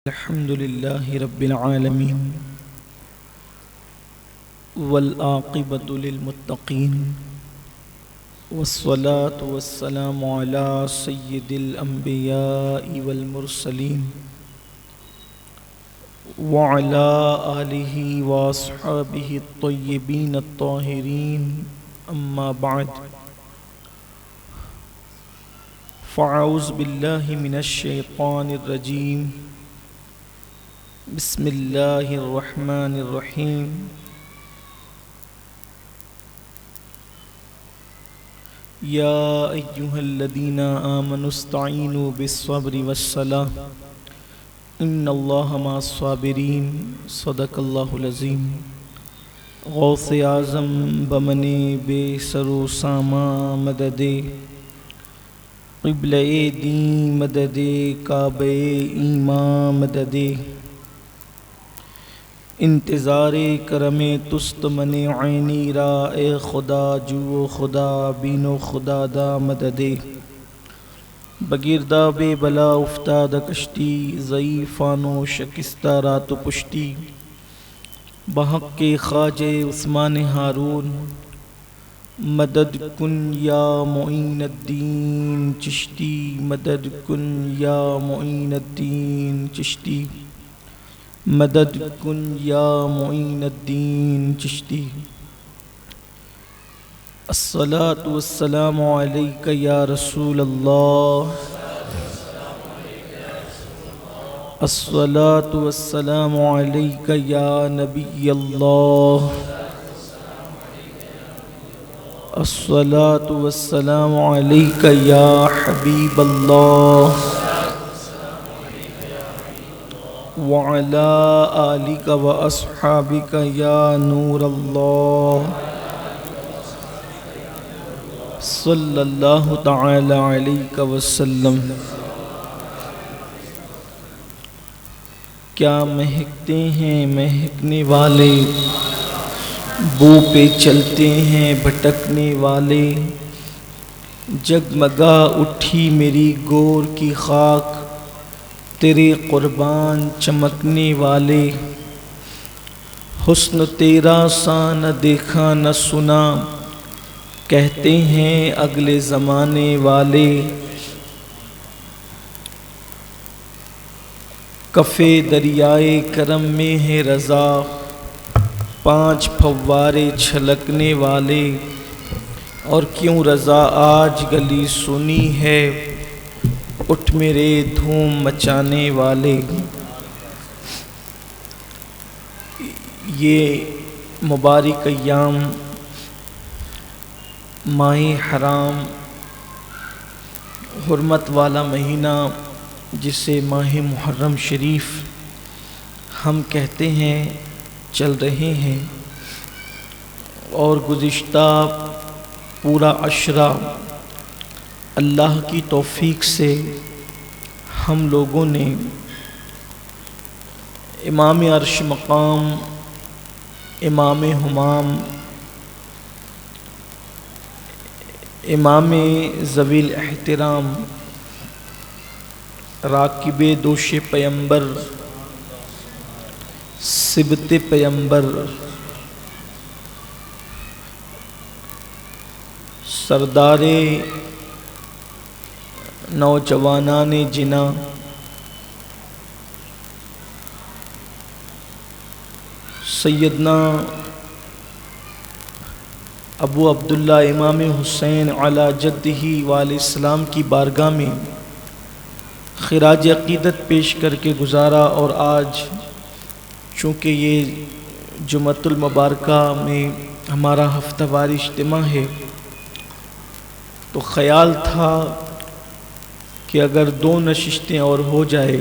الحمد لله رب العالمين والعاقبة للمتقين والصلاة والسلام على سيد الأنبياء والمرسلين وعلى آله وأصحابه الطيبين الطاهرين أما بعد فأعوذ بالله من الشيطان الرجيم بسم اللہ الرحمن الرحیم یا ایہا الذین آمنوا استعینوا بالصبر والصلاة ان اللہ مع الصابرین صدق اللہ العظیم۔ غوث اعظم بمن بے سر و ساما مدد قبلہ دین مدد کعبہ ایمان مدد انتظار کرم تست من عینی را اے خدا جو خدا بینو خدا دا مدد بگیردہ بے بلا افتاد کشتی ضعیفانو شکستہ رات و پشتی بحق کے خواجہ عثمان ہارون مدد کن یا معین الدین چشتی مدد کن یا معین الدین چشتی مدد کن یا معین الدین چشتی۔ الصلاة والسلام علیک یا رسول اللہ، الصلاة والسلام علیک یا نبی اللہ، الصلاة والسلام علیک یا حبیب اللہ وعلى آلك وأصحابك يا نور الله صلی اللہ تعالی علیہ وسلم۔ کیا مہکتے ہیں مہکنے والے، بو پہ چلتے ہیں بھٹکنے والے، جگمگا اٹھی میری گور کی خاک تیرے قربان چمکنے والے، حسن تیرا سا نہ دیکھا نہ سنا کہتے ہیں اگلے زمانے والے، کفِ دریائے کرم میں ہے رضا، 5 پھوارے چھلکنے والے، اور کیوں رضا آج گلی سنی ہے اٹھ میرے دھوم مچانے والے۔ یہ مبارک ایام ماہ حرام حرمت والا مہینہ جسے ماہ محرم شریف ہم کہتے ہیں چل رہے ہیں، اور گزشتہ پورا عشرہ اللہ کی توفیق سے ہم لوگوں نے امام عرش مقام، امام ہمام، امام ذوی الاحترام، راکب دوش پیمبر، سبط پیمبر، سردار نوجوانان جنا، سیدنا ابو عبداللہ امام حسین علی جدہ وعلیہ السلام کی بارگاہ میں خراج عقیدت پیش کر کے گزارا، اور آج چونکہ یہ جمعۃ المبارکہ میں ہمارا ہفتہ وار اجتماع ہے تو خیال تھا کہ اگر 2 نشستیں اور ہو جائے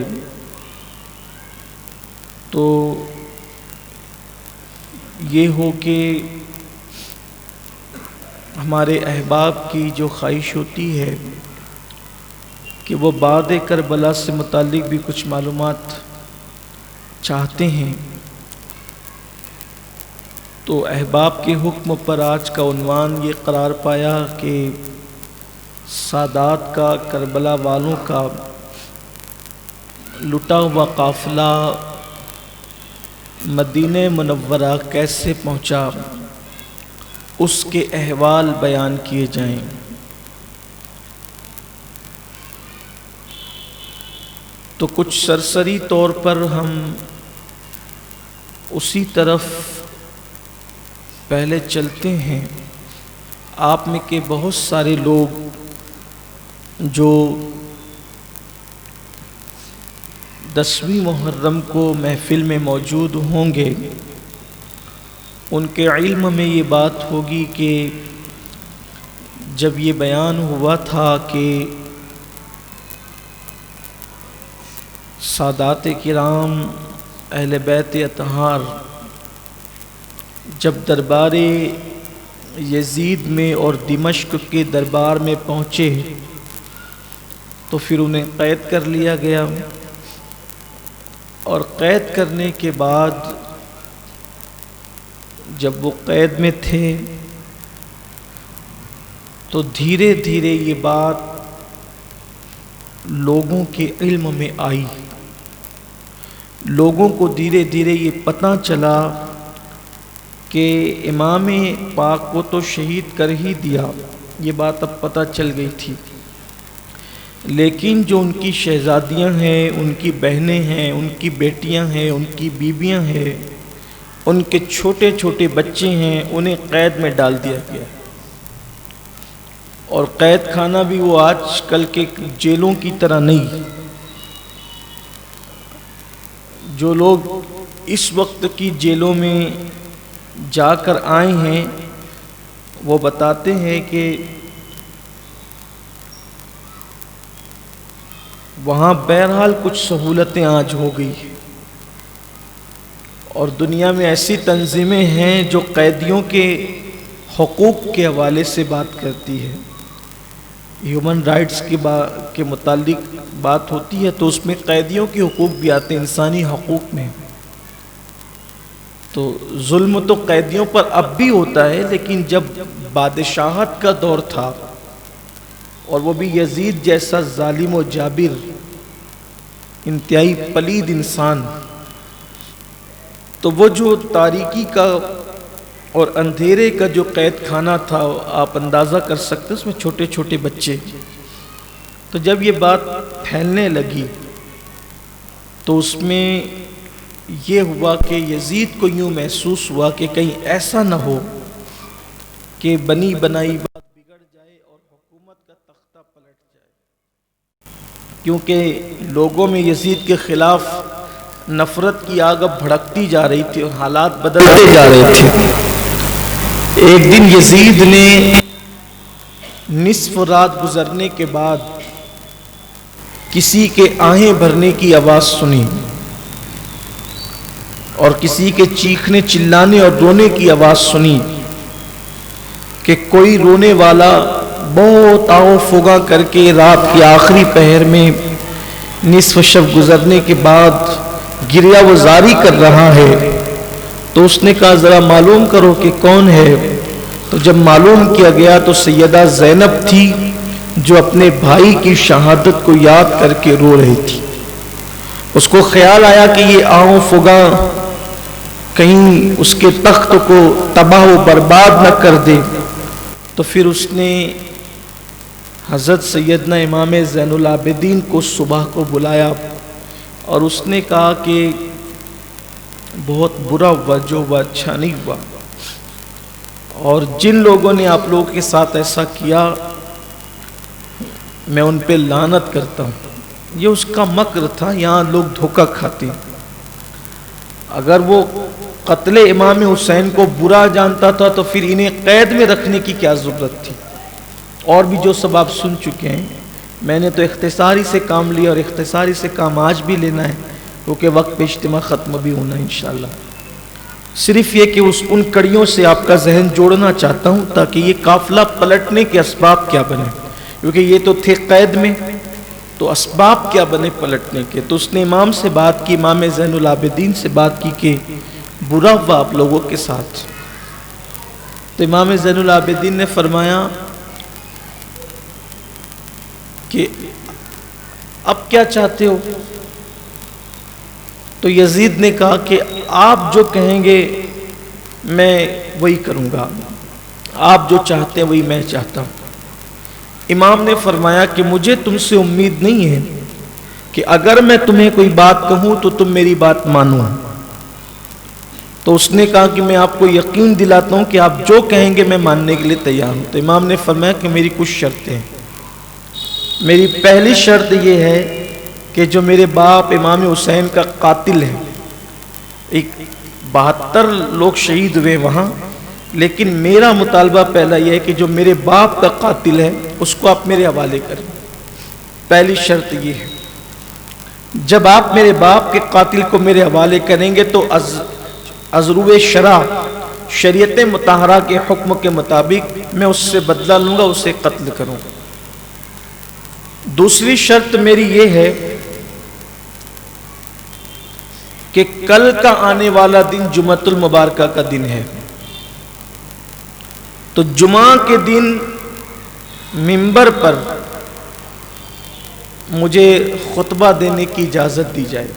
تو یہ ہو کہ ہمارے احباب کی جو خواہش ہوتی ہے کہ وہ بعد کربلا سے متعلق بھی کچھ معلومات چاہتے ہیں، تو احباب کے حکم پر آج کا عنوان یہ قرار پایا کہ سادات کا، کربلا والوں کا لٹا ہوا قافلہ مدینہ منورہ کیسے پہنچا، اس کے احوال بیان کیے جائیں۔ تو کچھ سرسری طور پر ہم اسی طرف پہلے چلتے ہیں۔ آپ میں کے بہت سارے لوگ جو 10ویں محرم کو محفل میں موجود ہوں گے، ان کے علم میں یہ بات ہوگی کہ جب یہ بیان ہوا تھا کہ سادات کرام اہل بیت اطہار جب دربار یزید میں اور دمشق کے دربار میں پہنچے تو پھر انہیں قید کر لیا گیا، اور قید کرنے کے بعد جب وہ قید میں تھے تو دھیرے دھیرے یہ بات لوگوں کے علم میں آئی، لوگوں کو دھیرے دھیرے یہ پتہ چلا کہ امام پاک کو تو شہید کر ہی دیا، یہ بات اب پتہ چل گئی تھی، لیکن جو ان کی شہزادیاں ہیں، ان کی بہنیں ہیں، ان کی بیٹیاں ہیں، ان کی بیویاں ہیں، ان کے چھوٹے چھوٹے بچے ہیں، انہیں قید میں ڈال دیا گیا۔ اور قید خانہ بھی وہ آج کل کے جیلوں کی طرح نہیں۔ جو لوگ اس وقت کی جیلوں میں جا کر آئے ہیں وہ بتاتے ہیں کہ وہاں بہرحال کچھ سہولتیں آج ہو گئی، اور دنیا میں ایسی تنظیمیں ہیں جو قیدیوں کے حقوق کے حوالے سے بات کرتی ہے۔ ہیومن رائٹس کے متعلق بات ہوتی ہے تو اس میں قیدیوں کے حقوق بھی آتے ہیں، انسانی حقوق میں۔ تو ظلم تو قیدیوں پر اب بھی ہوتا ہے، لیکن جب بادشاہت کا دور تھا اور وہ بھی یزید جیسا ظالم و جابر انتہائی پلید انسان، تو وہ جو تاریکی کا اور اندھیرے کا جو قید خانہ تھا آپ اندازہ کر سکتے، اس میں چھوٹے چھوٹے بچے۔ تو جب یہ بات پھیلنے لگی تو اس میں یہ ہوا کہ یزید کو یوں محسوس ہوا کہ کہیں ایسا نہ ہو کہ بنی بنائی بات بگڑ جائے اور حکومت کا تختہ پلٹ جائے، کیونکہ لوگوں میں یزید کے خلاف نفرت کی آگ اب بھڑکتی جا رہی تھی اور حالات بدلتے جا رہے تھے۔ ایک دن یزید نے نصف رات گزرنے کے بعد کسی کے آہیں بھرنے کی آواز سنی اور کسی کے چیخنے چلانے اور رونے کی آواز سنی کہ کوئی رونے والا بہت آؤ فغاں کر کے رات کی آخری پہر میں نصف شب گزرنے کے بعد گریہ وزاری کر رہا ہے۔ تو اس نے کہا ذرا معلوم کرو کہ کون ہے۔ تو جب معلوم کیا گیا تو سیدہ زینب تھی جو اپنے بھائی کی شہادت کو یاد کر کے رو رہی تھی۔ اس کو خیال آیا کہ یہ آؤں فغاں کہیں اس کے تخت کو تباہ و برباد نہ کر دے، تو پھر اس نے حضرت سیدنا امام زین العابدین کو صبح کو بلایا اور اس نے کہا کہ بہت برا ہوا، جو ہوا اچھا نہیں ہوا، اور جن لوگوں نے آپ لوگوں کے ساتھ ایسا کیا میں ان پہ لعنت کرتا ہوں۔ یہ اس کا مکر تھا، یہاں لوگ دھوکہ کھاتے ہیں۔ اگر وہ قتل امام حسین کو برا جانتا تھا تو پھر انہیں قید میں رکھنے کی کیا ضرورت تھی؟ اور بھی جو سب آپ سن چکے ہیں، میں نے تو اختصاری سے کام لیا اور اختصاری سے کام آج بھی لینا ہے، کیونکہ وقت پہ اجتماع ختم بھی ہونا ہے انشاءاللہ۔ صرف یہ کہ ان کڑیوں سے آپ کا ذہن جوڑنا چاہتا ہوں تاکہ یہ قافلہ پلٹنے کے اسباب کیا بنے، کیونکہ یہ تو تھے قید میں، تو اسباب کیا بنے پلٹنے کے۔ تو اس نے امام سے بات کی، امام زین العابدین سے بات کی کہ برا ہوا آپ لوگوں کے ساتھ۔ تو امام زین العابدین نے فرمایا کہ اب کیا چاہتے ہو؟ تو یزید نے کہا کہ آپ جو کہیں گے میں وہی کروں گا، آپ جو چاہتے ہیں وہی میں چاہتا ہوں۔ امام نے فرمایا کہ مجھے تم سے امید نہیں ہے کہ اگر میں تمہیں کوئی بات کہوں تو تم میری بات مانو۔ تو اس نے کہا کہ میں آپ کو یقین دلاتا ہوں کہ آپ جو کہیں گے میں ماننے کے لیے تیار ہوں۔ تو امام نے فرمایا کہ میری کچھ شرطیں ہیں۔ میری پہلی شرط یہ ہے کہ جو میرے باپ امام حسین کا قاتل ہے، 72 لوگ شہید ہوئے وہاں، لیکن میرا مطالبہ پہلا یہ ہے کہ جو میرے باپ کا قاتل ہے اس کو آپ میرے حوالے کریں۔ پہلی شرط یہ ہے، جب آپ میرے باپ کے قاتل کو میرے حوالے کریں گے تو ازرو شرع، شریعت مطہرہ کے حکم کے مطابق میں اس سے بدلہ لوں گا، اسے قتل کروں گا۔ دوسری شرط میری یہ ہے کہ کل کا آنے والا دن جمعۃ المبارکہ کا دن ہے، تو جمعہ کے دن منبر پر مجھے خطبہ دینے کی اجازت دی جائے۔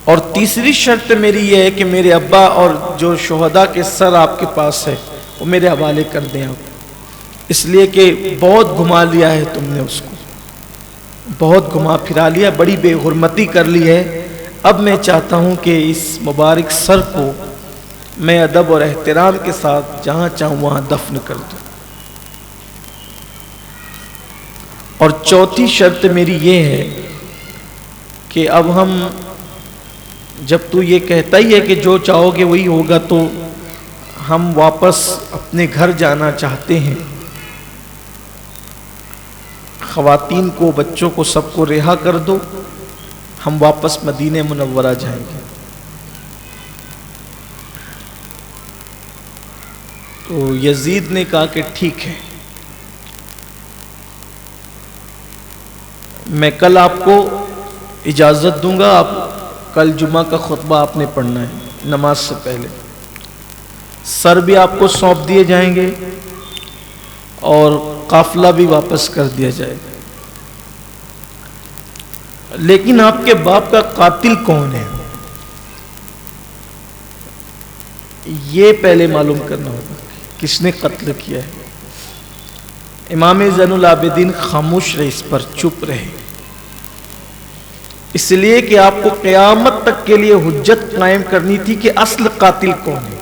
اور تیسری شرط میری یہ ہے کہ میرے ابا اور جو شہداء کے سر آپ کے پاس ہے وہ میرے حوالے کر دیں آپ، اس لیے کہ بہت گھما لیا ہے تم نے اس کو، بہت گھما پھرا لیا، بڑی بے حرمتی کر لی ہے۔ اب میں چاہتا ہوں کہ اس مبارک سر کو میں ادب اور احترام کے ساتھ جہاں چاہوں وہاں دفن کر دوں۔ اور چوتھی شرط میری یہ ہے کہ اب ہم، جب تو یہ کہتا ہی ہے کہ جو چاہو گے وہی ہوگا، تو ہم واپس اپنے گھر جانا چاہتے ہیں۔ خواتین کو، بچوں کو، سب کو رہا کر دو، ہم واپس مدینہ منورہ جائیں گے۔ تو یزید نے کہا کہ ٹھیک ہے، میں کل آپ کو اجازت دوں گا، آپ کل جمعہ کا خطبہ آپ نے پڑھنا ہے نماز سے پہلے، سر بھی آپ کو سونپ دیے جائیں گے اور قافلہ بھی واپس کر دیا جائے گا، لیکن آپ کے باپ کا قاتل کون ہے یہ پہلے معلوم کرنا ہوگا، کس نے قتل کیا ہے۔ امام زین العابدین خاموش رہے، اس پر چپ رہے، اس لیے کہ آپ کو قیامت تک کے لیے حجت قائم کرنی تھی کہ اصل قاتل کون ہے،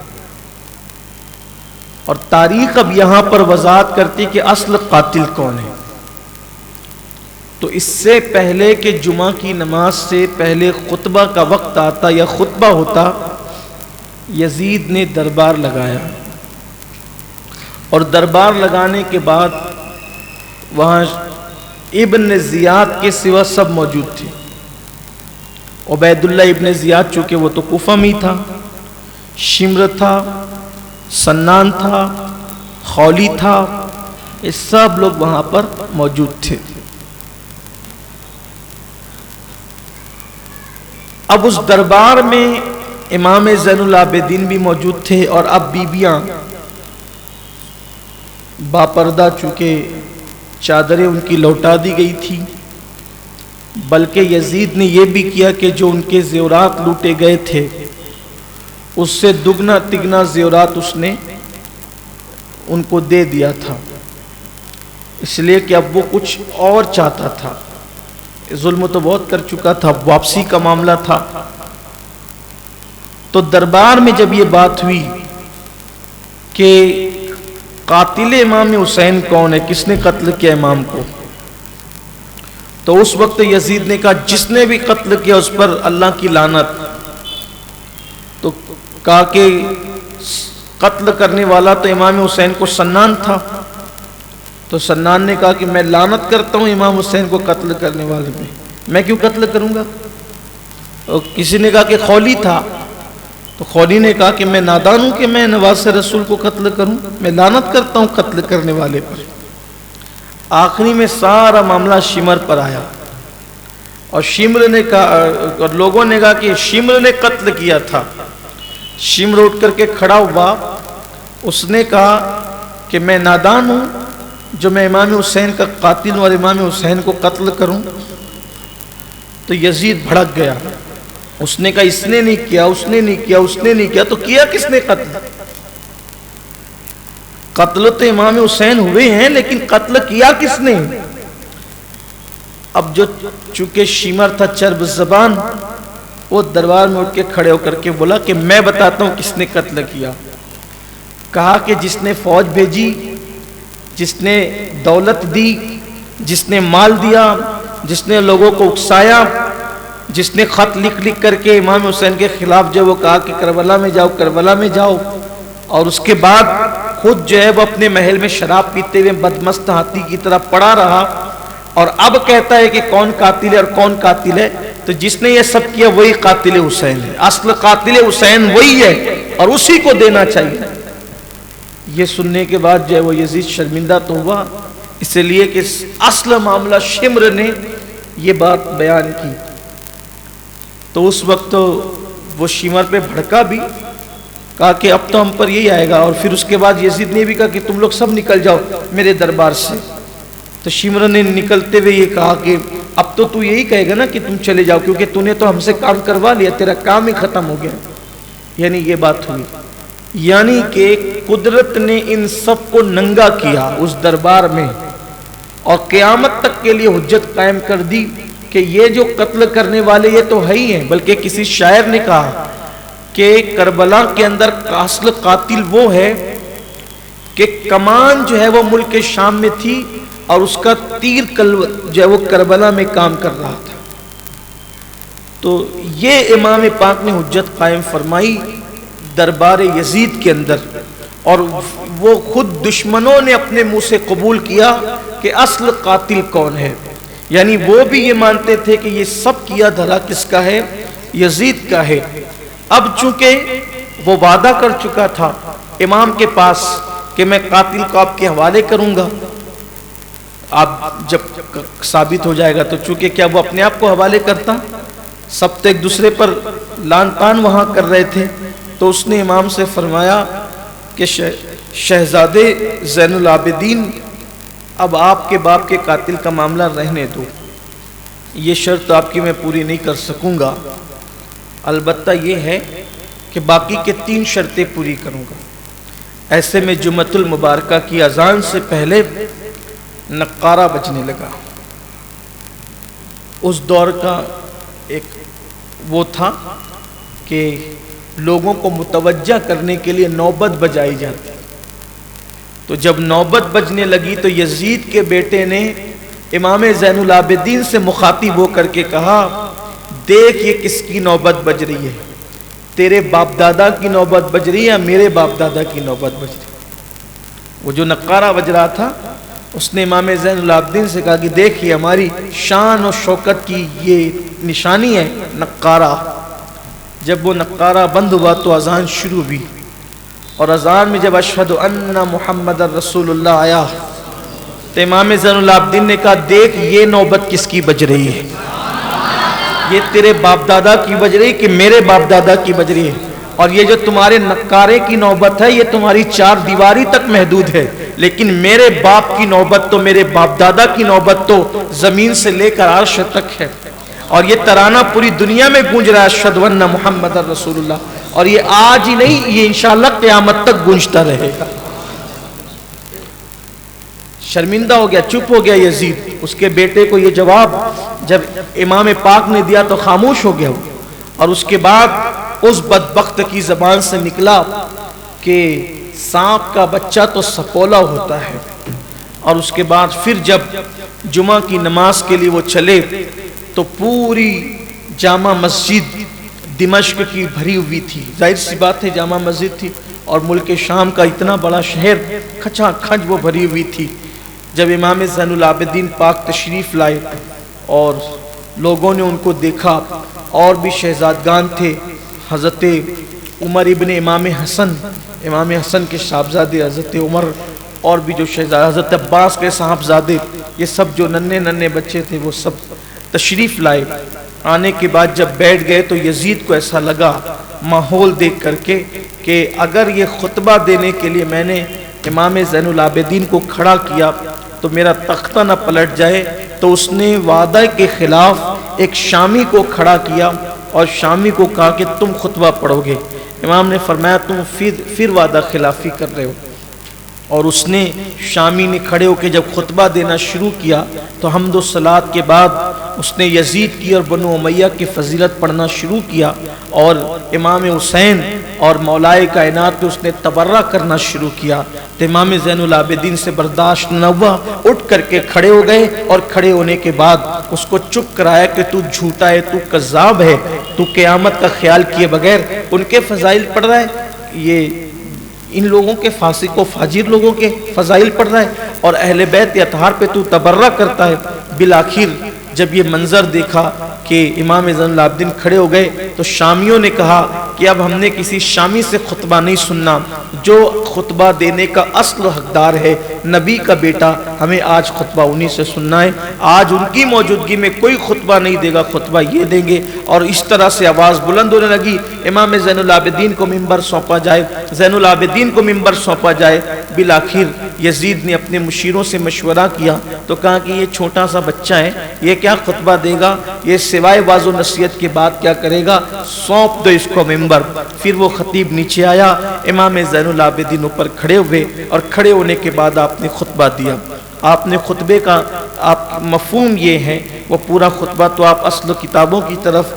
اور تاریخ اب یہاں پر وضاحت کرتی کہ اصل قاتل کون ہے۔ تو اس سے پہلے کہ جمعہ کی نماز سے پہلے خطبہ کا وقت آتا یا خطبہ ہوتا، یزید نے دربار لگایا، اور دربار لگانے کے بعد وہاں ابن زیاد کے سوا سب موجود تھے۔ عبید اللہ ابن زیاد چونکہ وہ تو کوفہ میں تھا، شمر تھا، سنان تھا، خولی تھا، یہ سب لوگ وہاں پر موجود تھے۔ اب اس دربار میں امام زین العابدین بھی موجود تھے، اور اب بیبیاں باپردہ، چونکہ چادریں ان کی لوٹا دی گئی تھی، بلکہ یزید نے یہ بھی کیا کہ جو ان کے زیورات لوٹے گئے تھے اس سے دگنا تگنا زیورات اس نے ان کو دے دیا تھا، اس لیے کہ اب وہ کچھ اور چاہتا تھا، ظلم تو بہت کر چکا تھا، واپسی کا معاملہ تھا۔ تو دربار میں جب یہ بات ہوئی کہ قاتل امام حسین کون ہے، کس نے قتل کیا امام کو، تو اس وقت یزید نے کہا جس نے بھی قتل کیا اس پر اللہ کی لعنت۔ تو کہا کہ قتل کرنے والا تو امام حسین کو سنان تھا، تو سنان نے کہا کہ میں لعنت کرتا ہوں امام حسین کو قتل کرنے والے میں، میں کیوں قتل کروں گا۔ اور کسی نے کہا کہ خولی تھا، تو خولی نے کہا کہ میں نادان ہوں کہ میں نواز رسول کو قتل کروں، میں لعنت کرتا ہوں قتل کرنے والے پر۔ آخری میں سارا معاملہ شمر پر آیا، اور شمر نے کہا، اور لوگوں نے کہا کہ شمر نے قتل کیا تھا۔ شمر اٹھ کر کے کھڑا ہوا، اس نے کہا کہ میں نادان ہوں جو میں امام حسین کا قاتل ہوں اور امام حسین کو قتل کروں۔ تو یزید بھڑک گیا، اس نے کہا اس نے نہیں کیا، اس نے نہیں کیا، اس نے نہیں کیا، تو کیا کس نے قتل؟ قتل تو امام حسین ہوئے ہیں لیکن قتل کیا کس نے؟ اب جو چونکہ شیمر تھا چرب زبان، وہ دربار میں اٹھ کے کھڑے ہو کر کے بولا کہ میں بتاتا ہوں کس نے قتل کیا۔ کہا کہ جس نے فوج بھیجی، جس نے دولت دی، جس نے مال دیا، جس نے لوگوں کو اکسایا، جس نے خط لکھ لکھ کر کے امام حسین کے خلاف جو وہ کہا کہ کربلا میں جاؤ، کربلا میں جاؤ، اور اس کے بعد خود جو ہے وہ اپنے محل میں شراب پیتے ہوئے بدمست ہاتھی کی طرح پڑا رہا، اور اب کہتا ہے کہ کون قاتل ہے اور کون قاتل ہے، تو جس نے یہ سب کیا وہی قاتل حسین ہے، اصل قاتل حسین وہی ہے اور اسی کو دینا چاہیے۔ یہ سننے کے بعد جو ہے وہ یزید شرمندہ تو ہوا، اس لیے کہ اصل معاملہ شمر نے یہ بات بیان کی، تو اس وقت وہ شمر پہ بھڑکا بھی، کہا کہ اب تو ہم پر یہی آئے گا، اور پھر اس کے بعد یزید نے بھی کہا کہ تم لوگ سب نکل جاؤ میرے دربار سے۔ تو شمر نے نکلتے ہوئے یہ کہا کہ اب تو یہی کہے گا نا کہ تم چلے جاؤ، کیونکہ تو نے تو ہم سے کام کروا لیا، تیرا کام ہی ختم ہو گیا۔ یعنی یہ بات ہوئی، یعنی کہ قدرت نے ان سب کو ننگا کیا اس دربار میں، اور قیامت تک کے لیے حجت قائم کر دی کہ یہ جو قتل کرنے والے یہ تو ہے ہی ہیں، بلکہ کسی شاعر نے کہا کہ کربلا کے اندر اصل قاتل وہ ہے کہ کمان جو ہے وہ ملک شام میں تھی اور اس کا تیر جو ہے وہ کربلا میں کام کر رہا تھا۔ تو یہ امام پاک نے حجت قائم فرمائی دربار یزید کے اندر، اور وہ خود دشمنوں نے اپنے منہ سے قبول کیا کہ اصل قاتل کون ہے، یعنی وہ بھی یہ مانتے تھے کہ یہ سب کیا دھرا کس کا ہے؟ یزید کا ہے۔ اب چونکہ وہ وعدہ کر چکا تھا امام کے پاس کہ میں قاتل کو آپ کے حوالے کروں گا، آپ جب ثابت ہو جائے گا، تو چونکہ کیا وہ اپنے آپ کو حوالے کرتا، سب تو ایک دوسرے پر لان تان وہاں کر رہے تھے، تو اس نے امام سے فرمایا کہ شہزادے زین العابدین، اب آپ کے باپ کے قاتل کا معاملہ رہنے دو، یہ شرط آپ کی میں پوری نہیں کر سکوں گا، البتہ یہ ہے کہ باقی کے 3 شرطیں پوری کروں گا۔ ایسے میں جمعۃ المبارکہ کی اذان سے پہلے نقارہ بجنے لگا۔ اس دور کا ایک وہ تھا کہ لوگوں کو متوجہ کرنے کے لیے نوبت بجائی جاتی، تو جب نوبت بجنے لگی تو یزید کے بیٹے نے امام زین العابدین سے مخاطب ہو کر کے کہا، دیکھ یہ کس کی نوبت بج رہی ہے، تیرے باپ دادا کی نوبت بج رہی ہے یا میرے باپ دادا کی نوبت بج رہی ہے؟ وہ جو نقارہ بج رہا تھا، اس نے امام زین العابدین سے کہا کہ دیکھ یہ ہماری شان و شوکت کی یہ نشانی ہے نقارہ۔ جب وہ نقارہ بند ہوا تو اذان شروع ہوئی، اور اذان میں جب اشہد ان محمد رسول اللہ آیا تو امام زین العابدین نے کہا دیکھ یہ نوبت کس کی بج رہی ہے، یہ تیرے باپ دادا کی بج رہی کہ میرے باپ دادا کی بج رہی ہے، اور یہ جو تمہارے نقارے کی نوبت ہے یہ تمہاری 4 دیواری تک محدود ہے، لیکن میرے باپ کی نوبت تو، میرے باپ دادا کی نوبت تو زمین سے لے کر عرش تک ہے، اور یہ ترانہ پوری دنیا میں گونج رہا ہے اشہد ان محمد رسول اللہ، اور یہ آج ہی نہیں، یہ انشاءاللہ قیامت تک گونجتا رہے گا۔ شرمندہ ہو گیا، چپ ہو گیا یزید، اس کے بیٹے کو یہ جواب جب امام پاک نے دیا تو خاموش ہو گیا، اور اس کے بعد اس بدبخت کی زبان سے نکلا کہ سانپ کا بچہ تو سپولا ہوتا ہے، اور اس کے بعد پھر جب جمعہ کی نماز کے لیے وہ چلے تو پوری جامع مسجد دمشق کی بھری ہوئی تھی، ظاہر سی بات ہے جامع مسجد تھی، اور ملک شام کا اتنا بڑا شہر کھچا کھچ وہ بھری ہوئی تھی۔ جب امام زین العابدین پاک تشریف لائے اور لوگوں نے ان کو دیکھا، اور بھی شہزادگان تھے، حضرت عمر ابن امام حسن کے صاحبزادے حضرت عمر، اور بھی جو شہزادے حضرت عباس کے صاحبزادے، یہ سب جو ننھے ننھے بچے تھے وہ سب تشریف لائے۔ آنے کے بعد جب بیٹھ گئے تو یزید کو ایسا لگا ماحول دیکھ کر کے کہ اگر یہ خطبہ دینے کے لیے میں نے امام زین العابدین کو کھڑا کیا تو میرا تختہ نہ پلٹ جائے، تو اس نے وعدہ کے خلاف ایک شامی کو کھڑا کیا اور شامی کو کہا کہ تم خطبہ پڑھو گے۔ امام نے فرمایا تم پھر وعدہ خلافی کر رہے ہو، اور اس نے شامی نے کھڑے ہو کے جب خطبہ دینا شروع کیا تو حمد و صلات کے بعد اس نے یزید کی اور بنو امیہ کی فضیلت پڑھنا شروع کیا، اور امام حسین اور مولائے کائنات پہ اس نے تبرہ کرنا شروع کیا۔ تو امام زین العابدین سے برداشت نہ ہوا، اٹھ کر کے کھڑے ہو گئے، اور کھڑے ہونے کے بعد اس کو چپ کرایا کہ تو جھوٹا ہے، تو کذاب ہے، تو قیامت کا خیال کیے بغیر ان کے فضائل پڑھ رہا ہے، یہ ان لوگوں کے فاسق و فاجر لوگوں کے فضائل پڑھ رہا ہے، اور اہل بیت اطہار پہ تو تبرہ کرتا ہے۔ بالآخر جب یہ منظر دیکھا کہ امام زین العابدین کھڑے ہو گئے تو شامیوں نے کہا کہ اب ہم نے کسی شامی سے خطبہ نہیں سننا، جو خطبہ دینے کا اصل حقدار ہے نبی کا بیٹا، ہمیں آج خطبہ انہی سے سننا ہے، آج ان کی موجودگی میں کوئی خطبہ نہیں دے گا، خطبہ یہ دیں گے۔ اور اس طرح سے آواز بلند ہونے لگی، امام زین العابدین کو منبر سونپا جائے، زین العابدین کو منبر سونپا جائے۔ بالآخر یزید نے اپنے مشیروں سے مشورہ کیا تو کہا کہ یہ چھوٹا سا بچہ ہے، یہ کیا خطبہ دے گا، یہ سوائے واعظ و نصیحت کے بعد کیا کرے گا، سونپ دو اس کو منبر۔ پھر وہ خطیب نیچے آیا، امام زین العابدین اوپر کھڑے ہوئے، اور کھڑے ہونے کے بعد آپ نے خطبہ دیا۔ آپ نے خطبے کا مفہوم یہ ہے، وہ پورا خطبہ تو آپ اصل کتابوں کی طرف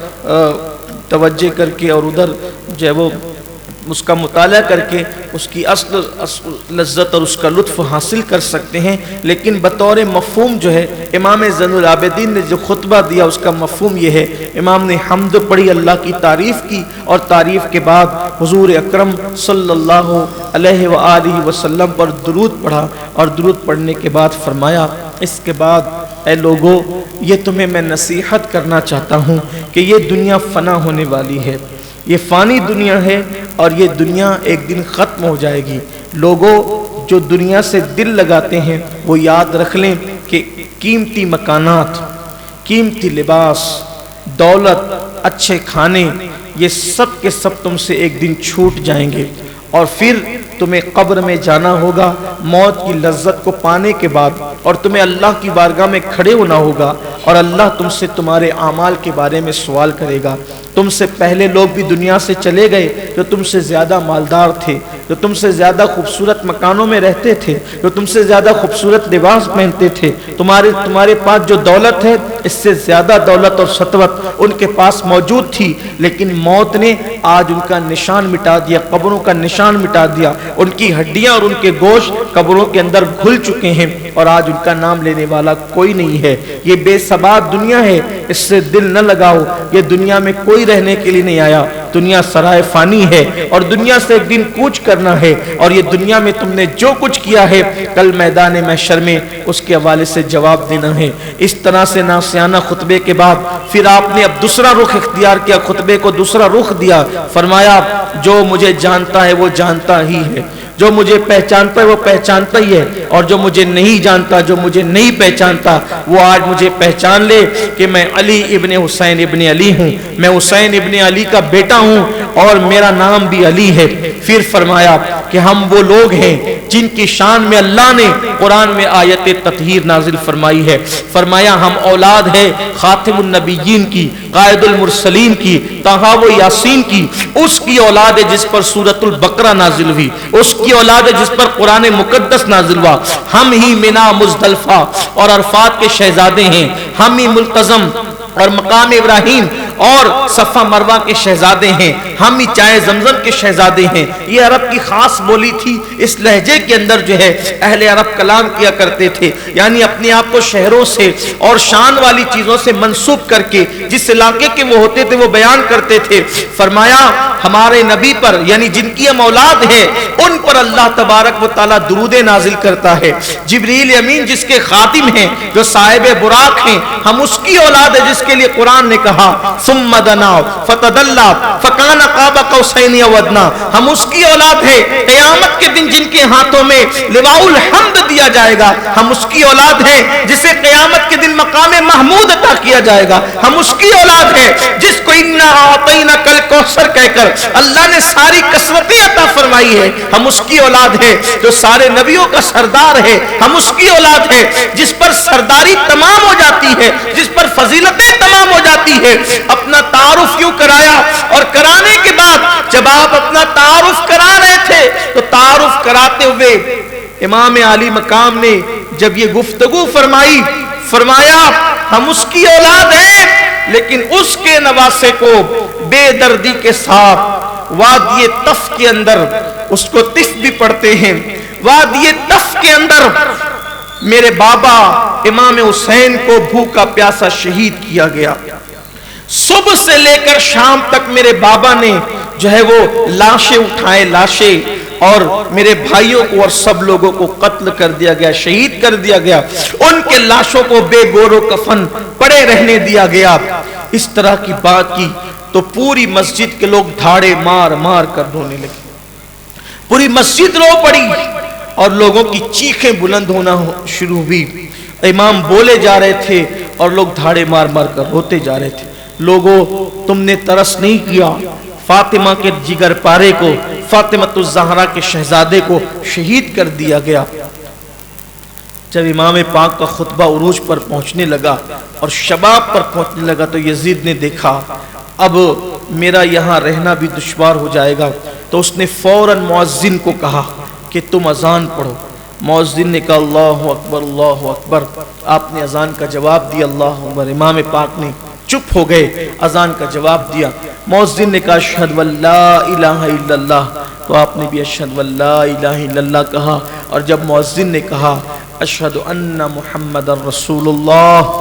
توجہ کر کے اور ادھر جو ہے وہ اس کا مطالعہ کر کے اس کی اصل لذت اور اس کا لطف حاصل کر سکتے ہیں، لیکن بطور مفہوم جو ہے امام زین العابدین نے جو خطبہ دیا اس کا مفہوم یہ ہے، امام نے حمد پڑھی، اللہ کی تعریف کی، اور تعریف کے بعد حضور اکرم صلی اللہ علیہ وآلہ وسلم پر درود پڑھا، اور درود پڑھنے کے بعد فرمایا اس کے بعد اے لوگو یہ تمہیں میں نصیحت کرنا چاہتا ہوں کہ یہ دنیا فنا ہونے والی ہے، یہ فانی دنیا ہے، اور یہ دنیا ایک دن ختم ہو جائے گی۔ لوگوں جو دنیا سے دل لگاتے ہیں وہ یاد رکھ لیں کہ قیمتی مکانات، قیمتی لباس، دولت، اچھے کھانے، یہ سب کے سب تم سے ایک دن چھوٹ جائیں گے، اور پھر تمہیں قبر میں جانا ہوگا موت کی لذت کو پانے کے بعد، اور تمہیں اللہ کی بارگاہ میں کھڑے ہونا ہوگا، اور اللہ تم سے تمہارے اعمال کے بارے میں سوال کرے گا۔ تم سے پہلے لوگ بھی دنیا سے چلے گئے جو تم سے زیادہ مالدار تھے، جو تم سے زیادہ خوبصورت مکانوں میں رہتے تھے، جو تم سے زیادہ خوبصورت لباس پہنتے تھے، تمہارے پاس جو دولت ہے اس سے زیادہ دولت اور سطوت ان کے پاس موجود تھی، لیکن موت نے آج ان کا نشان مٹا دیا، قبروں کا نشان مٹا دیا، ان کی ہڈیاں اور ان کے گوشت قبروں کے اندر گھل چکے ہیں، اور آج ان کا نام لینے والا کوئی نہیں ہے۔ یہ بے ثبات دنیا ہے، اس سے دل نہ لگاؤ، یہ دنیا میں کوئی رہنے کے لیے نہیں آیا، دنیا سرائے فانی ہے، اور دنیا سے ایک دن کوچ کرنا ہے، اور یہ دنیا میں تم نے جو کچھ کیا ہے کل میدان محشر میں اس کے حوالے سے جواب دینا ہے۔ اس طرح سے ناسیانہ خطبے کے بعد پھر آپ نے اب دوسرا رخ اختیار کیا، خطبے کو دوسرا رخ دیا، فرمایا جو مجھے جانتا ہے وہ جانتا ہی ہے، جو مجھے پہچانتا ہے وہ پہچانتا ہی ہے، اور جو مجھے نہیں جانتا، جو مجھے نہیں پہچانتا، وہ آج مجھے پہچان لے کہ میں علی ابن حسین ابن علی ہوں، میں حسین ابن علی کا بیٹا ہوں، اور میرا نام بھی علی ہے۔ پھر فرمایا کہ ہم وہ لوگ ہیں جن کی شان میں اللہ نے قرآن میں آیت تطہیر نازل فرمائی ہے، فرمایا ہم اولاد ہے خاتم النبیین کی، قائد المرسلین کی، طٰہٰ و یاسین کی، اس کی اولاد ہے جس پر سورۃ البقرہ نازل ہوئی، اس کی اولاد ہے جس پر قرآن مقدس نازل ہوا۔ ہم ہی منا مزدلفہ اور عرفات کے شہزادے ہیں، ہم ہی ملتزم اور مقام ابراہیم اور صفا مروہ کے شہزادے ہیں، ہم ہی چائے زمزم کے شہزادے ہیں۔ یہ عرب کی خاص بولی تھی، اس لہجے کے اندر جو ہے اہل عرب کلام کیا کرتے تھے، یعنی اپنے آپ کو شہروں سے اور شان والی چیزوں سے منسوب کر کے جس علاقے کے وہ ہوتے تھے وہ بیان کرتے تھے۔ فرمایا ہمارے نبی پر یعنی جن کی ہم اولاد ہے ان پر اللہ تبارک و تعالیٰ درود نازل کرتا ہے۔ جبریل امین جس کے خادم ہیں، جو صاحب براق ہیں، ہم اس کی اولاد ہے جس کے لیے قرآن نے کہا ثم دنا فتدلی فکان قاب قوسین او ادنی، ہم اس کی اولاد ہے قیامت کے دن جن کے ہاتھوں میں لواء الحمد دیا جائے گا، ہم اس کی اولاد ہے جسے قیامت کے دن مقام محمود عطا کیا جائے گا، ہم اس کی اولاد ہے جس کو انا اعطیناک کوثر کہہ کر اللہ نے ساری قسمتیں عطا فرمائی ہے. ہم اس کی اولاد ہیں جو سارے نبیوں کا سردار ہے. ہم اس کی اولاد ہیں جس پر سرداری تمام ہو جاتی ہے, جس پر فضیلتیں تمام ہو جاتی ہے. اپنا تعارف کیوں کرایا؟ اور کرانے کے بعد جب آپ اپنا تعارف کرا رہے تھے تو تعارف کراتے ہوئے امام عالی مقام نے جب یہ گفتگو فرمائی, فرمایا ہم اس کی اولاد ہیں لیکن اس کے نواسے کو بے دردی کے ساتھ وادی تف کے اندر, اس کو تف بھی پڑھتے ہیں, وادی تف کے اندر میرے بابا امام حسین کو بھوکا پیاسا شہید کیا گیا. صبح سے لے کر شام تک میرے بابا نے جو ہے وہ لاشیں اٹھائے, لاشیں, اور میرے بھائیوں کو اور سب لوگوں کو قتل کر دیا گیا, شہید کر دیا گیا. ان کے لاشوں کو بے گور و کفن پڑے رہنے دیا گیا. اس طرح کی بات کی تو پوری مسجد کے لوگ دھاڑے مار مار کر رونے لگے. پوری مسجد رو پڑی اور لوگوں کی چیخیں بلند ہونا شروع ہوئی. امام بولے جا رہے تھے اور لوگ دھاڑے مار مار کر روتے جا رہے تھے. لوگوں, تم نے ترس نہیں کیا فاطمہ کے جگر پارے کو, فاطمۃ الزہرا کے شہزادے کو شہید کر دیا گیا. جب امام پاک کا خطبہ عروج پر پہنچنے لگا اور شباب پر پہنچنے لگا تو یزید نے دیکھا اب میرا یہاں رہنا بھی دشوار ہو جائے گا, تو اس نے فوراً مؤذن کو کہا کہ تم اذان پڑھو. مؤذن نے کہا اللہ اکبر اللہ اکبر. آپ نے اذان کا جواب دیا اللہ اکبر. امام پاک نے چپ ہو گئے, اذان کا جواب دیا. مؤذن نے کہا اشہد ان لا الہ الا اللہ, تو آپ نے بھی اشہد ان لا الہ الا اللہ کہا. اور جب مؤذن نے کہا اشہد ان محمد رسول اللہ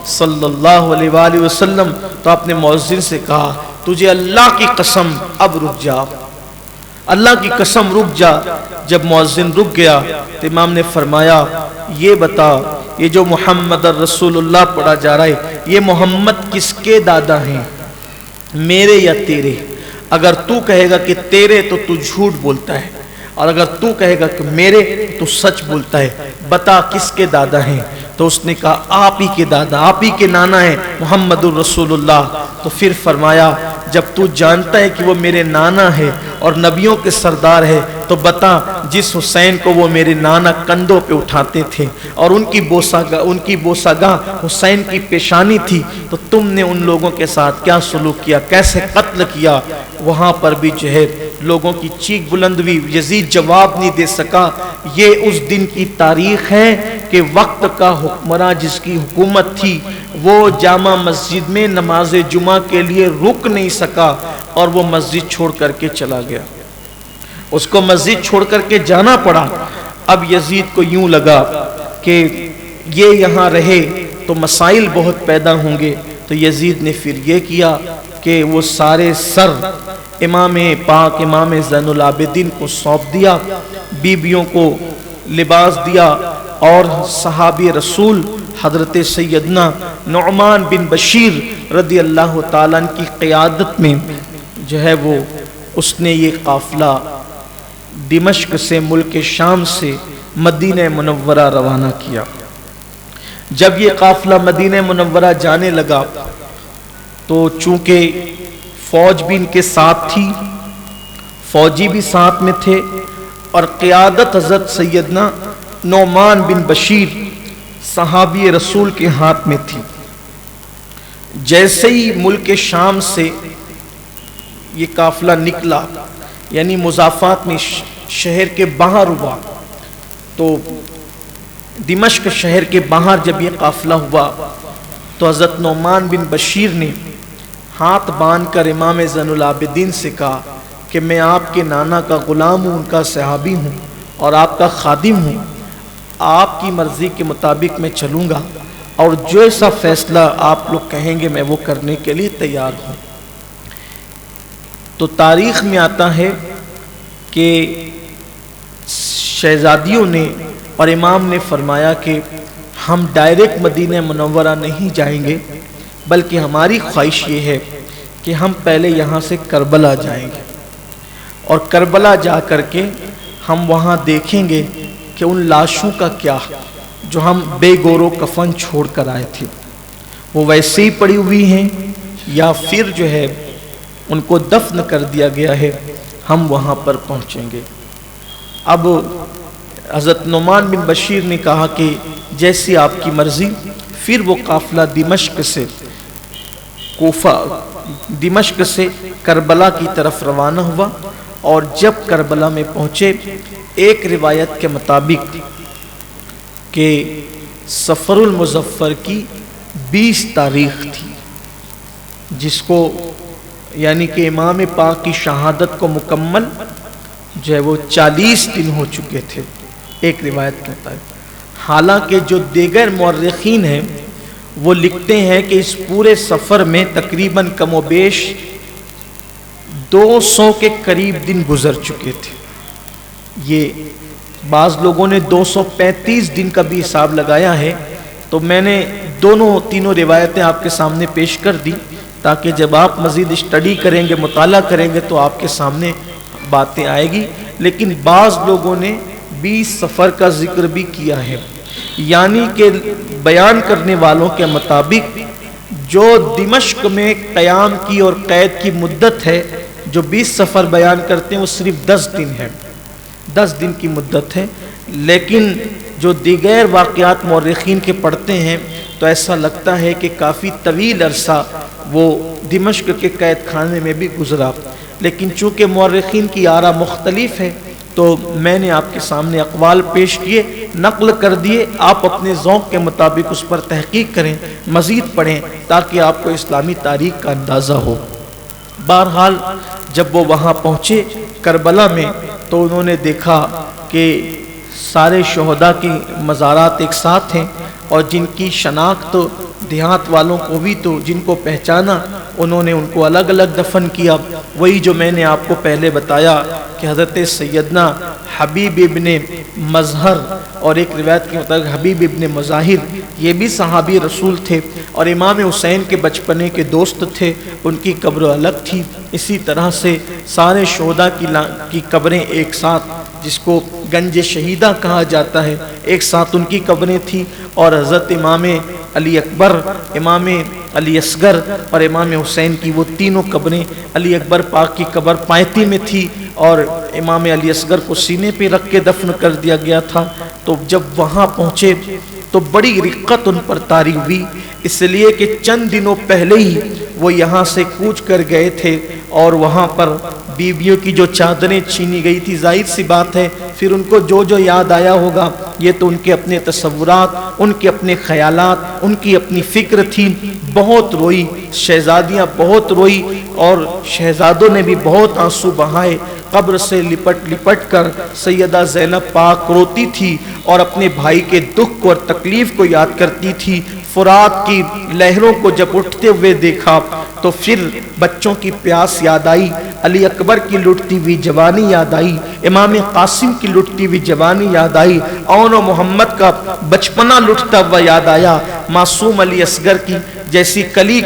صلی اللہ علیہ وآلہ وسلم, تو آپ نے مؤذن سے کہا تجھے اللہ کی قسم اب رک جا, اللہ کی قسم رک جا. جب مؤذن رک گیا تو امام نے فرمایا یہ بتا, یہ جو محمد رسول اللہ پڑھا جا رہا ہے یہ محمد کس کے دادا ہیں, میرے یا تیرے؟ اگر تو کہے گا کہ تیرے تو تو جھوٹ بولتا ہے, اور اگر تو کہے گا کہ میرے تو سچ بولتا ہے. بتا کس کے دادا ہیں؟ تو اس نے کہا آپ ہی کے دادا, آپ ہی کے نانا ہیں محمد الرسول اللہ. تو پھر فرمایا جب تو جانتا ہے کہ وہ میرے نانا ہے اور نبیوں کے سردار ہے تو بتا جس حسین کو وہ میرے نانا کندھوں پہ اٹھاتے تھے اور ان کی بوسہگاہ حسین کی پیشانی تھی, تو تم نے ان لوگوں کے ساتھ کیا سلوک کیا, کیسے قتل کیا؟ وہاں پر بھی جو ہے لوگوں کی چیخ بلند ہوئی. یزید جواب نہیں دے سکا. یہ اس دن کی تاریخ ہے کہ وقت کا حکمراں جس کی حکومت تھی وہ جامع مسجد میں نماز جمعہ کے لیے رک نہیں سکا اور وہ مسجد چھوڑ کر کے چلا گیا. اس کو مسجد چھوڑ کر کے جانا پڑا. اب یزید کو یوں لگا کہ یہ یہاں رہے تو مسائل بہت پیدا ہوں گے, تو یزید نے پھر یہ کیا کہ وہ سارے سر امام پاک امام زین العابدین کو سونپ دیا, بیبیوں کو لباس دیا, اور صحابی رسول حضرت سیدنا نعمان بن بشیر رضی اللہ تعالیٰ عنہ کی قیادت میں جو ہے وہ اس نے یہ قافلہ دمشق سے ملک شام سے مدینہ منورہ روانہ کیا. جب یہ قافلہ مدینہ منورہ جانے لگا تو چونکہ فوج بھی ان کے ساتھ تھی, فوجی بھی ساتھ میں تھے, اور قیادت حضرت سیدنا نعمان بن بشیر صحابی رسول کے ہاتھ میں تھی. جیسے ہی ملک شام سے یہ قافلہ نکلا, یعنی مضافات میں شہر کے باہر ہوا, تو دمشق شہر کے باہر جب یہ قافلہ ہوا تو حضرت نعمان بن بشیر نے ہاتھ باندھ کر امام زین العابدین سے کہا کہ میں آپ کے نانا کا غلام ہوں, ان کا صحابی ہوں اور آپ کا خادم ہوں. آپ کی مرضی کے مطابق میں چلوں گا اور جو ایسا فیصلہ آپ لوگ کہیں گے میں وہ کرنے کے لیے تیار ہوں. تو تاریخ میں آتا ہے کہ شہزادیوں نے اور امام نے فرمایا کہ ہم ڈائریکٹ مدینہ منورہ نہیں جائیں گے, بلکہ ہماری خواہش یہ ہے کہ ہم پہلے یہاں سے کربلا جائیں گے, اور کربلا جا کر کے ہم وہاں دیکھیں گے کہ ان لاشوں کا کیا جو ہم بے گور و کفن چھوڑ کر آئے تھے وہ ویسے ہی پڑی ہوئی ہیں یا پھر جو ہے ان کو دفن کر دیا گیا ہے، ہم وہاں پر پہنچیں گے۔ اب حضرت نعمان بن بشیر نے کہا کہ جیسی آپ کی مرضی۔ پھر وہ قافلہ دمشق سے کربلا کی طرف روانہ ہوا، اور جب کربلا میں پہنچے، ایک روایت کے مطابق کہ صفر المظفر کی 20 تاریخ تھی، جس کو یعنی کہ امام پاک کی شہادت کو مکمل جو ہے وہ 40 دن ہو چکے تھے ایک روایت کے مطابق۔ حالانکہ جو دیگر مورخین ہیں وہ لکھتے ہیں کہ اس پورے سفر میں تقریباً کم و بیش 200 کے قریب دن گزر چکے تھے۔ یہ بعض لوگوں نے 235 دن کا بھی حساب لگایا ہے، تو میں نے تینوں روایتیں آپ کے سامنے پیش کر دی تاکہ جب آپ مزید اسٹڈی کریں گے، مطالعہ کریں گے تو آپ کے سامنے باتیں آئے گی۔ لیکن بعض لوگوں نے 20 سفر کا ذکر بھی کیا ہے، یعنی کہ بیان کرنے والوں کے مطابق جو دمشق میں قیام کی اور قید کی مدت ہے، جو 20 سفر بیان کرتے ہیں وہ صرف 10 دن ہے، 10 دن کی مدت ہے۔ لیکن جو دیگر واقعات مورخین کے پڑھتے ہیں تو ایسا لگتا ہے کہ کافی طویل عرصہ وہ دمشق کے قید خانے میں بھی گزرا۔ لیکن چونکہ مورخین کی آراء مختلف ہے تو میں نے آپ کے سامنے اقوال پیش کیے، نقل کر دیے، آپ اپنے ذوق کے مطابق اس پر تحقیق کریں، مزید پڑھیں تاکہ آپ کو اسلامی تاریخ کا اندازہ ہو۔ بہرحال جب وہ وہاں پہنچے کربلا میں تو انہوں نے دیکھا کہ سارے شہداء کی مزارات ایک ساتھ ہیں، اور جن کی شناخت دیہات والوں کو بھی تو جن کو پہچانا انہوں نے ان کو الگ الگ دفن کیا۔ وہی جو میں نے آپ کو پہلے بتایا کہ حضرت سیدنا حبیب ابن مظہر اور ایک روایت کے مطابق حبیب ابن مظاہر، یہ بھی صحابی رسول تھے اور امام حسین کے بچپنے کے دوست تھے، ان کی قبر الگ تھی۔ اسی طرح سے سارے شہداء کی قبریں ایک ساتھ، جس کو گنج شہیدہ کہا جاتا ہے، ایک ساتھ ان کی قبریں تھیں، اور حضرت امام علی اکبر، امام علی اصغر اور امام حسین کی وہ تینوں قبریں، علی اکبر پاک کی قبر پائتی میں تھی اور امام علی اصغر کو سینے پہ رکھ کے دفن کر دیا گیا تھا۔ تو جب وہاں پہنچے تو بڑی رقت ان پر طاری ہوئی، اس لیے کہ چند دنوں پہلے ہی وہ یہاں سے کوچ کر گئے تھے، اور وہاں پر بیویوں کی جو چادریں چھینی گئی تھی، ظاہر سی بات ہے پھر ان کو جو جو یاد آیا ہوگا، یہ تو ان کے اپنے تصورات، ان کے اپنے خیالات، ان کی اپنی فکر تھی۔ بہت روئی شہزادیاں، بہت روئی، اور شہزادوں نے بھی بہت آنسو بہائے۔ قبر سے لپٹ لپٹ کر سیدہ زینب پاک روتی تھی اور اپنے بھائی کے دکھ کو اور تکلیف کو یاد کرتی تھی۔ فرات کی لہروں کو جب اٹھتے ہوئے دیکھا تو پھر بچوں کی پیاس یاد آئی، علی اکبر کی لٹتی ہوئی جوانی یاد آئی، امام قاسم کی لٹتی ہوئی جوانی یاد آئی، اون و محمد کا بچپنا لٹتا ہوا یاد آیا، معصوم علی اصغر کی جیسی کلی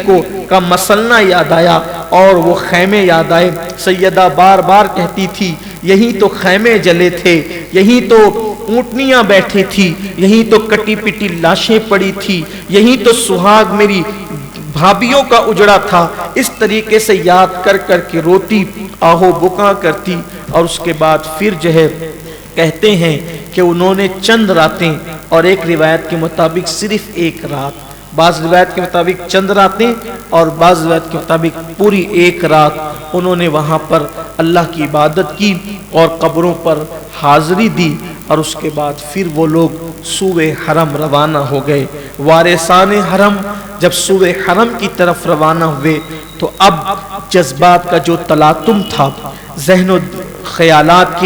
کا مسلنا یاد آیا، اور وہ خیمے یاد آئے۔ سیدہ بار بار کہتی تھی یہی تو خیمے جلے تھے، یہی تو اونٹنیاں بیٹھی تھی، یہی تو کٹی پٹی لاشیں پڑی تھی، یہی تو سہاگ میری بھابھیوں کا اجڑا تھا۔ اس طریقے سے یاد کر کر کے روتی، آہو بکا کرتی، اور اس کے بعد پھر جو ہے کہتے ہیں کہ انہوں نے چند راتیں، اور ایک روایت کے مطابق صرف ایک رات، بعض روایت کے مطابق چند راتیں اور بعض روایت کے مطابق پوری ایک رات انہوں نے وہاں پر اللہ کی عبادت کی اور قبروں پر حاضری دی، اور اس کے بعد پھر وہ لوگ سوئے حرم روانہ ہو گئے۔ وارثان حرم جب سوئے حرم کی طرف روانہ ہوئے تو اب جذبات کا جو تلاطم تھا، ذہن و خیالات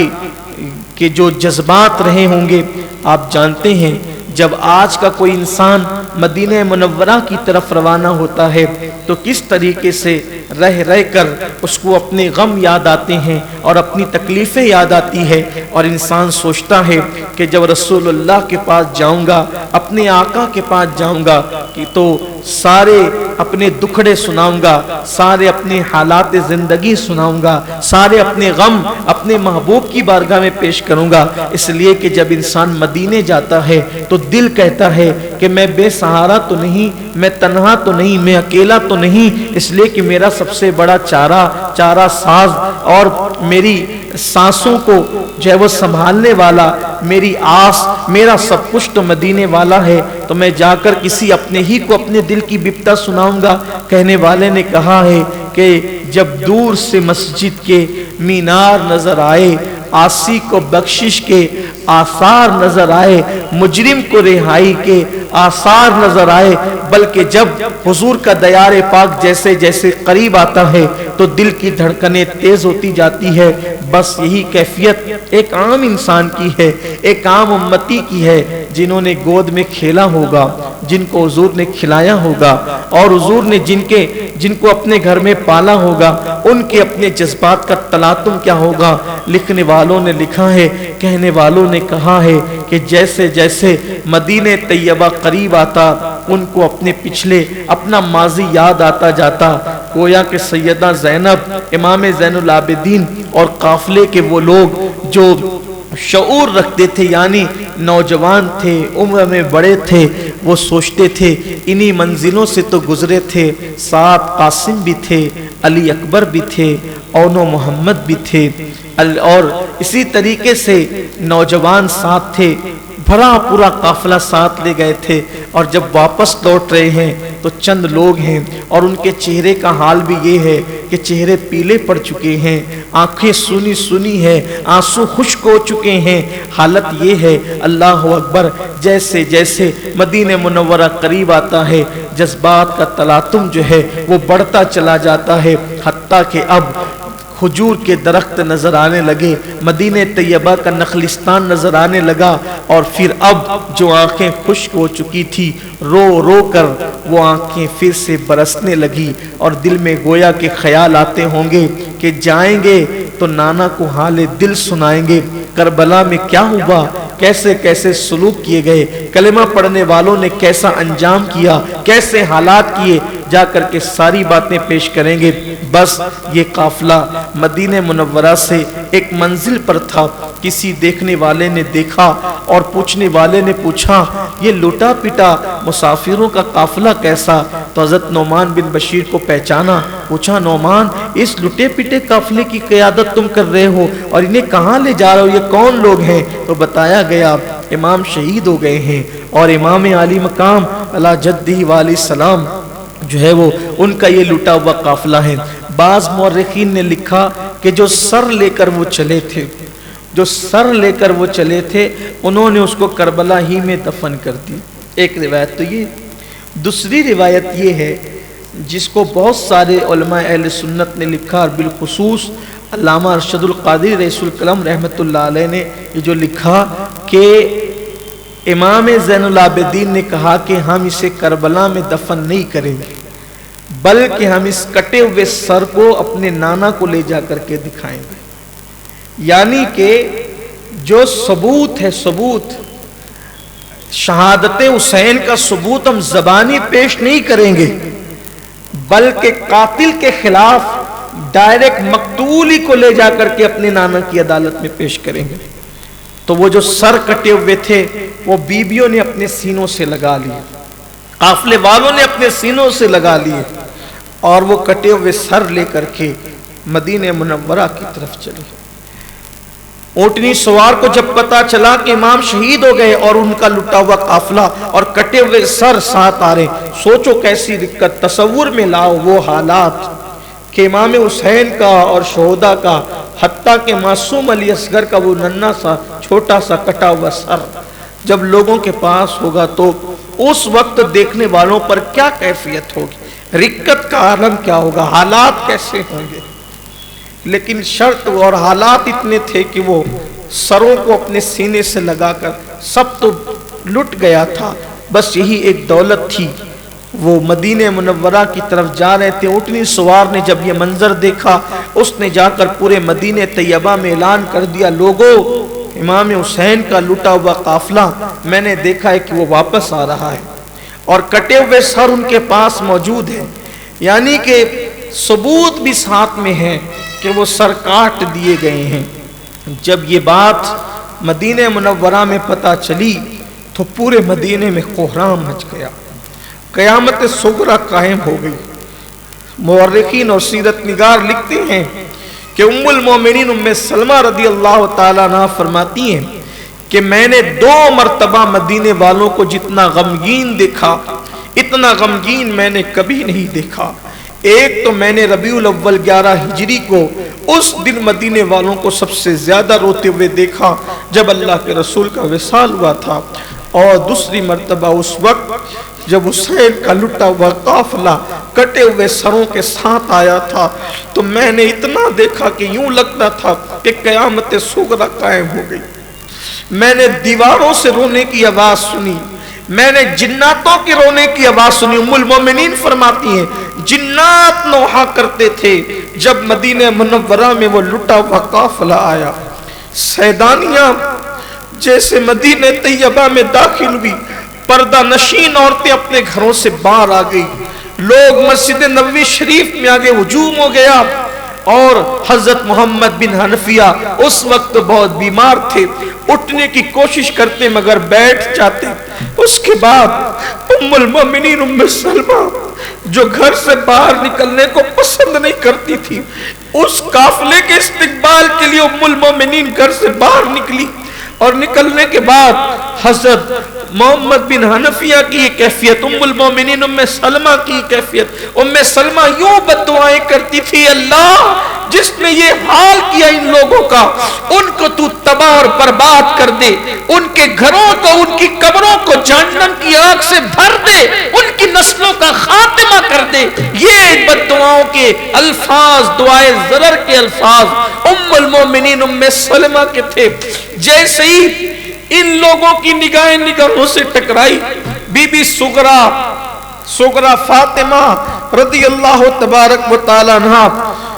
کے جو جذبات رہے ہوں گے، آپ جانتے ہیں جب آج کا کوئی انسان مدینہ منورہ کی طرف روانہ ہوتا ہے تو کس طریقے سے رہ کر اس کو اپنے غم یاد آتے ہیں اور اپنی تکلیفیں یاد آتی ہے، اور انسان سوچتا ہے کہ جب رسول اللہ کے پاس جاؤں گا، اپنے آقا کے پاس جاؤں گا کہ تو سارے اپنے دکھڑے سناؤں گا، سارے اپنے حالات زندگی سناؤں گا، سارے اپنے غم اپنے محبوب کی بارگاہ میں پیش کروں گا۔ اس لیے کہ جب انسان مدینے جاتا ہے تو دل کہتا ہے کہ میں بے سہارا تو نہیں، میں تنہا تو نہیں، میں اکیلا تو نہیں، اس لیے کہ میرا سب سے بڑا چارہ ساز اور میری سانسوں کو جو ہے وہ سنبھالنے والا، میری آس، میرا سب کچھ تو مدینے والا ہے، تو میں جا کر کسی اپنے ہی کو اپنے دل کی بپتا سناؤں گا۔ کہنے والے نے کہا ہے کہ جب دور سے مسجد کے مینار نظر آئے، عاصی کو بخشش کے آثار نظر آئے، مجرم کو رہائی کے آثار نظر آئے، بلکہ جب حضور کا دیار پاک جیسے جیسے قریب آتا ہے تو دل کی دھڑکنیں تیز ہوتی جاتی ہے۔ بس یہی کیفیت ایک عام انسان کی ہے، ایک عام امتی کی ہے، جنہوں نے گود میں کھیلا ہوگا، جن کو حضور نے کھلایا ہوگا، اور حضور نے جن کو اپنے گھر میں پالا ہوگا، ان کے اپنے جذبات کا تلاطم کیا ہوگا۔ لکھنے والوں نے لکھا ہے، کہنے والوں نے کہا ہے کہ جیسے جیسے مدینہ طیبہ قریب آتا، ان کو اپنے پچھلے اپنا ماضی یاد آتا جاتا۔ گویا کہ سیدہ زینب، امام زین العابدین اور قافلے کے وہ لوگ جو شعور رکھتے تھے، یعنی نوجوان تھے، عمر میں بڑے تھے، وہ سوچتے تھے انہی منزلوں سے تو گزرے تھے، ساتھ قاسم بھی تھے، علی اکبر بھی تھے، اونو محمد بھی تھے، اور اسی طریقے سے نوجوان ساتھ تھے، بھرا پورا قافلہ ساتھ لے گئے تھے، اور جب واپس لوٹ رہے ہیں تو چند لوگ ہیں، اور ان کے چہرے کا حال بھی یہ ہے کہ چہرے پیلے پڑ چکے ہیں، آنکھیں سونی سونی ہیں، آنسو خشک ہو چکے ہیں۔ حالت یہ ہے، اللہ اکبر، جیسے جیسے مدینہ منورہ قریب آتا ہے، جذبات کا تلاطم جو ہے وہ بڑھتا چلا جاتا ہے، حتیٰ کہ اب کھجور کے درخت نظر آنے لگے، مدینہ طیبہ کا نخلستان نظر آنے لگا، اور پھر اب جو آنکھیں خشک ہو چکی تھی، رو رو کر وہ آنکھیں پھر سے برسنے لگی، اور دل میں گویا کے خیال آتے ہوں گے کہ جائیں گے تو نانا کو حال دل سنائیں گے، کربلا میں کیا ہوا، کیسے کیسے سلوک کیے گئے، کلمہ پڑھنے والوں نے کیسا انجام کیا، کیسے حالات کیے، جا کر کے ساری باتیں پیش کریں گے۔ بس یہ قافلہ مدینہ منورہ سے ایک منزل پر تھا، کسی دیکھنے والے نے دیکھا اور پوچھنے والے نے پوچھا یہ لوٹا پٹا مسافروں کا قافلہ کیسا؟ تو حضرت نعمان بن بشیر کو پہچانا، پوچھا نعمان اس لٹے پٹے قافلے کی قیادت تم کر رہے ہو اور انہیں کہاں لے جا رہے ہو، یہ کون لوگ ہیں؟ تو بتایا گیا امام شہید ہو گئے ہیں، اور امام عالی مقام علی جدہ والی السلام جو ہے وہ ان کا یہ لٹا ہوا قافلہ ہے۔ بعض مورخین نے لکھا کہ جو سر لے کر وہ چلے تھے انہوں نے اس کو کربلا ہی میں دفن کر دی۔ ایک روایت تو یہ، دوسری روایت یہ ہے جس کو بہت سارے علماء اہل سنت نے لکھا، اور بالخصوص علامہ ارشد القادری رئیس القلم رحمۃ اللہ علیہ نے یہ جو لکھا کہ امام زین العابدین نے کہا کہ ہم اسے کربلا میں دفن نہیں کریں گے، بلکہ ہم اس کٹے ہوئے سر کو اپنے نانا کو لے جا کر کے دکھائیں گے۔ یعنی کہ جو ثبوت ہے، ثبوت شہادت حسین کا ثبوت ہم زبانی پیش نہیں کریں گے، بلکہ قاتل کے خلاف ڈائریکٹ مقتول ہی کو لے جا کر کے اپنے نانا کی عدالت میں پیش کریں گے۔ تو وہ جو سر کٹے ہوئے تھے وہ بیبیوں نے اپنے سینوں سے لگا لیے، قافلے والوں نے اپنے سینوں سے لگا لیے، اور وہ کٹے ہوئے سر لے کر کے مدینہ منورہ کی طرف چلے۔ اونٹنی سوار کو جب پتا چلا کہ امام شہید ہو گئے اور ان کا لٹا ہوا قافلہ اور کٹے ہوئے سر ساتھ آ رہے، سوچو کیسی دقت، تصور میں لاؤ وہ حالات کہ امام حسین کا اور شہداء کا، حتیٰ کہ معصوم علی اصغر کا وہ ننھا سا چھوٹا سا کٹا ہوا سر جب لوگوں کے پاس ہوگا تو اس وقت دیکھنے والوں پر کیا کیفیت ہوگی، رقت کا عالم کیا ہوگا، حالات کیسے ہوں گے۔ لیکن شرط اور حالات اتنے تھے کہ وہ سروں کو اپنے سینے سے لگا کر سب تو لٹ گیا تھا، بس یہی ایک دولت تھی۔ وہ مدینہ منورہ کی طرف جا رہے تھے، اونٹنی سوار نے جب یہ منظر دیکھا اس نے جا کر پورے مدینہ طیبہ میں اعلان کر دیا، لوگوں امام حسین کا لٹا ہوا قافلہ میں نے دیکھا ہے کہ وہ واپس آ رہا ہے، اور کٹے ہوئے سر ان کے پاس موجود ہیں، یعنی کہ ثبوت بھی ساتھ میں ہے کہ وہ سر کاٹ دیے گئے ہیں۔ جب یہ بات مدینہ منورہ میں پتہ چلی تو پورے مدینے میں کوہرام مچ گیا، قیامت صغرا قائم ہو گئی۔ مورخین اور سیرت نگار لکھتے ہیں کہ ام المومنین ام سلمہ رضی اللہ تعالیٰ عنہ فرماتی ہیں کہ میں نے 2 مرتبہ مدینے والوں کو جتنا غمگین دیکھا، اتنا غمگین میں نے کبھی نہیں دیکھا۔ ایک تو میں نے ربیع الاول 11 ہجری کو اس دن مدینے والوں کو سب سے زیادہ روتے ہوئے دیکھا جب اللہ کے رسول کا وصال ہوا تھا، اور دوسری مرتبہ اس وقت جب حسین کا لٹا ہوا قافلہ کٹے ہوئے سروں کے ساتھ آیا تھا، تو میں نے اتنا دیکھا کہ یوں لگتا تھا کہ قیامت صغرا قائم ہو گئی۔ میں نے دیواروں سے رونے کی آواز سنی، میں نے جناتوں کی رونے کی آواز سنی۔ ام المومنین فرماتی ہیں جنات نوحہ کرتے تھے جب مدینہ منورہ میں وہ لٹا ہوا قافلہ آیا۔ سیدانیاں جیسے مدینہ طیبہ میں داخل ہوئی، پردہ نشین عورتیں اپنے گھروں سے باہر آ گئی، لوگ مسجد نبوی شریف میں آگے ہجوم ہو گیا، اور حضرت محمد بن حنفیہ اس وقت بہت بیمار تھے، اٹھنے کی کوشش کرتے مگر بیٹھ جاتے۔ اس کے بعد ام المومنین ام سلمہ جو گھر سے باہر نکلنے کو پسند نہیں کرتی تھی، اس قافلے کے استقبال کے لیے ام المومنین گھر سے باہر نکلی، اور نکلنے کے بعد حضرت محمد بن حنفیہ کی یہ کیفیت، ام المومنین ام سلمہ کی کیفیت، ام سلمہ یوں بددعائیں کرتی تھی، اللہ جس نے یہ حال کیا ان لوگوں کا، ان کو تو تباہ اور برباد کر دے، ان کے گھروں کو، ان کی قبروں کو جہنم کی آگ سے بھر دے، ان کی نسلوں کا خاتمہ کر دے۔ یہ بددعاؤں کے الفاظ، دعائے ضرر کے الفاظ ام المومنین ام سلمہ کے تھے۔ جیسے ہی ان لوگوں کی نگاہیں نگاہوں سے ٹکرائی، بی بی صغرا فاطمہ رضی اللہ تبارک و تعالی عنہا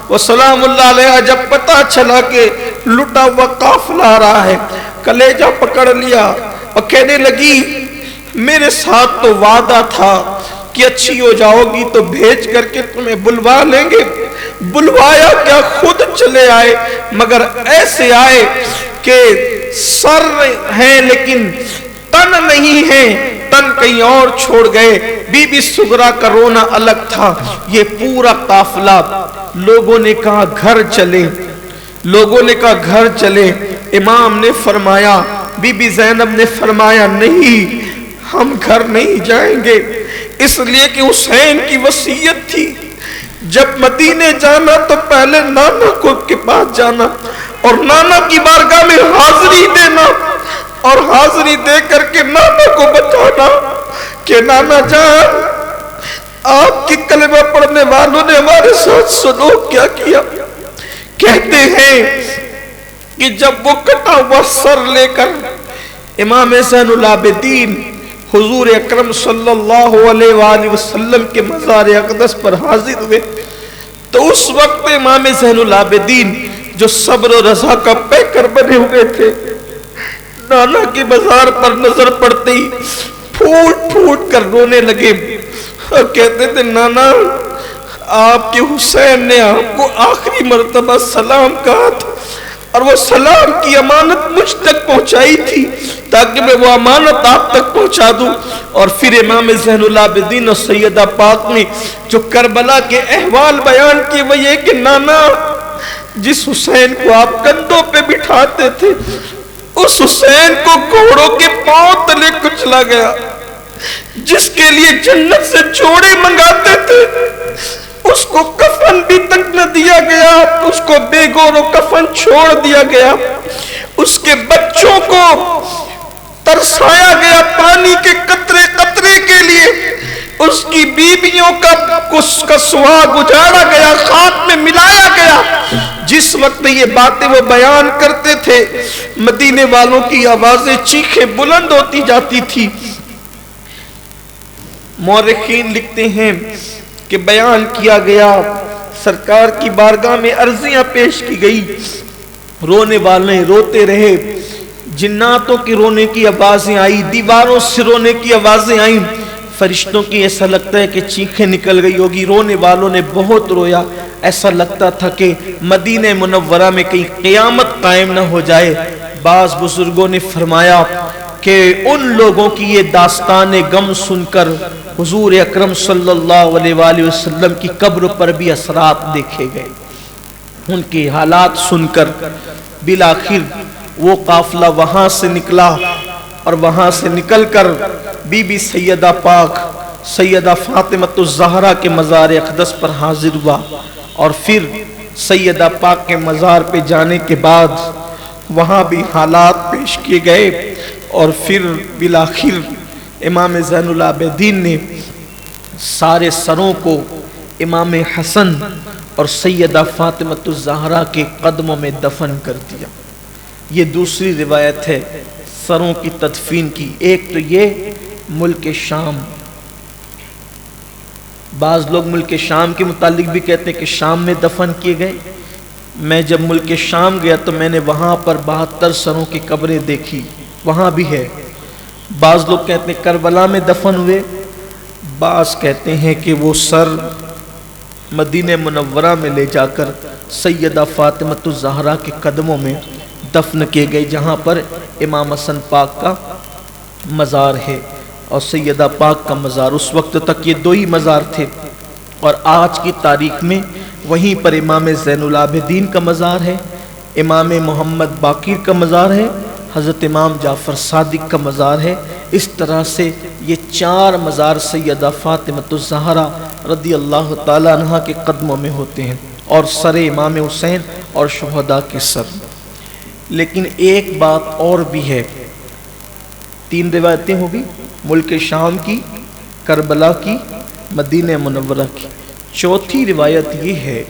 و سلام اللہ علیہ جب پتہ چلا کہ لٹا ہوا قافلہ آ رہا ہے، کلیجہ پکڑ لیا اور کہنے لگی میرے ساتھ تو وعدہ تھا کہ اچھی ہو جاؤ گی تو بھیج کر کے تمہیں بلوا لیں گے، بلوایا کیا خود چلے آئے، مگر ایسے آئے کہ سر ہیں لیکن تن نہیں ہیں، تن کہیں اور چھوڑ گئے۔ بی بی صغرا کا رونا الگ تھا۔ یہ پورا قافلہ، لوگوں نے کہا گھر چلے، لوگوں نے کہا گھر چلے۔ امام نے فرمایا، بی بی زینب نے فرمایا نہیں، ہم گھر نہیں جائیں گے، اس لیے کہ حسین کی وصیت تھی جب مدینے جانا تو پہلے نانا کو کے پاس جانا اور نانا کی بارگاہ میں حاضری دینا، اور حاضری دے کر کے نانا کو بتانا کہ نانا جان آپ کی کلمہ پڑھنے والوں نے ہمارے ساتھ سلوک کیا کیا۔ کہتے ہیں کہ جب وہ کٹا ہوا سر لے کر امام زین العابدین حضور اکرم صلی اللہ علیہ وآلہ وسلم کے مزار اقدس پر حاضر ہوئے، تو اس وقت امام زین العابدین جو صبر و رضا کا پیکر بنے ہوئے تھے، نانا کی مزار پر نظر پڑتے ہی پھوٹ پھوٹ کر رونے لگے اور کہتے تھے نانا آپ کے حسین نے آپ کو آخری مرتبہ سلام کہا تھا، اور وہ سلام کی امانت مجھ تک پہنچائی تھی تاکہ میں وہ امانت آپ تک پہنچا دوں۔ اور پھر امام زین العابدین اور سیدہ پاک نے جو کربلا کے احوال بیان کیے وہ یہ کہ نانا جس حسین کو آپ کندھوں پہ بٹھاتے تھے، اس حسین کو گھوڑوں کے پاؤں تلے کچلا گیا، جس کے لیے جنت سے جوڑے منگاتے تھے اس کو کفن بھی تک نہ دیا گیا، اس کو بے گور و کفن چھوڑ دیا گیا، اس کے بچوں کو ترسایا گیا پانی کے قطرے قطرے کے لیے، اس کی بیویوں کا سہاگ اجاڑا گیا، خاک میں ملایا گیا۔ جس وقت یہ باتیں وہ بیان کرتے تھے مدینے والوں کی آوازیں چیخیں بلند ہوتی جاتی تھی۔ مورخین لکھتے ہیں کہ بیان کیا گیا، سرکار کی بارگاہ میں عرضیاں پیش کی گئی، رونے والے روتے رہے، جناتوں کی رونے کی آوازیں آئی، دیواروں سے رونے کی آوازیں آئیں، فرشتوں کی ایسا لگتا ہے کہ چیخیں نکل گئی ہوگی، رونے والوں نے بہت رویا، ایسا لگتا تھا کہ مدینہ منورہ میں کہیں قیامت قائم نہ ہو جائے۔ بعض بزرگوں نے فرمایا کہ ان لوگوں کی یہ داستان غم سن کر حضور اکرم صلی اللہ علیہ وآلہ وسلم کی قبر پر بھی اثرات دیکھے گئے. ان کی حالات سن کر بالآخر وہ قافلہ وہاں سے نکلا اور وہاں سے نکل کر بی بی سیدہ پاک سیدہ فاطمۃ الزہرا کے مزار اقدس پر حاضر ہوا. اور پھر سیدہ پاک کے مزار پہ جانے کے بعد وہاں بھی حالات پیش کیے گئے اور پھر بالآخر امام زین العابدین نے سارے سروں کو امام حسن اور سیدہ فاطمۃ الزہرا کے قدموں میں دفن کر دیا. یہ دوسری روایت ہے سروں کی تدفین کی. ایک تو یہ ملک شام، بعض لوگ ملک شام کے متعلق بھی کہتے ہیں کہ شام میں دفن کیے گئے. میں جب ملک شام گیا تو میں نے وہاں پر 72 سروں کی قبریں دیکھی، وہاں بھی ہے. بعض لوگ کہتے ہیں کربلا میں دفن ہوئے، بعض کہتے ہیں کہ وہ سر مدینہ منورہ میں لے جا کر سیدہ فاطمۃ الزہرا کے قدموں میں دفن کیے گئے، جہاں پر امام حسن پاک کا مزار ہے اور سیدہ پاک کا مزار. اس وقت تک یہ دو ہی مزار تھے اور آج کی تاریخ میں وہیں پر امام زین العابدین کا مزار ہے، امام محمد باقر کا مزار ہے، حضرت امام جعفر صادق کا مزار ہے. اس طرح سے یہ 4 مزار سیدہ فاطمۃ الزہرا رضی اللہ تعالیٰ عنہ کے قدموں میں ہوتے ہیں اور سر امام حسین اور شہداء کے سر. لیکن ایک بات اور بھی ہے، 3 روایتیں ہوگی، ملک شام کی، کربلا کی، مدینہ منورہ کی. چوتھی روایت یہ ہے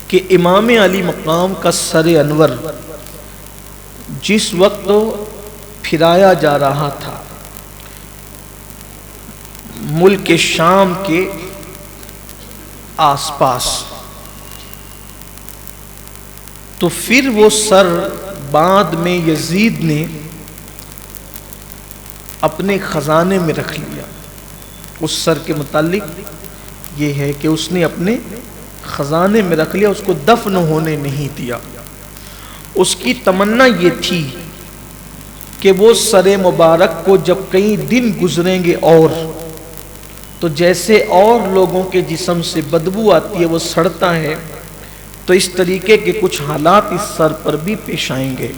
کہ امام علی مقام کا سر انور جس وقت پھرایا جا رہا تھا ملک شام کے آس پاس، تو پھر وہ سر بعد میں یزید نے اپنے خزانے میں رکھ لیا. اس سر کے متعلق یہ ہے کہ اس نے اپنے خزانے میں رکھ لیا، اس کو دفن ہونے نہیں دیا. اس کی تمنا یہ تھی کہ وہ سر مبارک کو جب کئی دن گزریں گے اور تو جیسے اور لوگوں کے جسم سے بدبو آتی ہے وہ سڑتا ہے، تو اس طریقے کے کچھ حالات اس سر پر بھی پیش آئیں گے.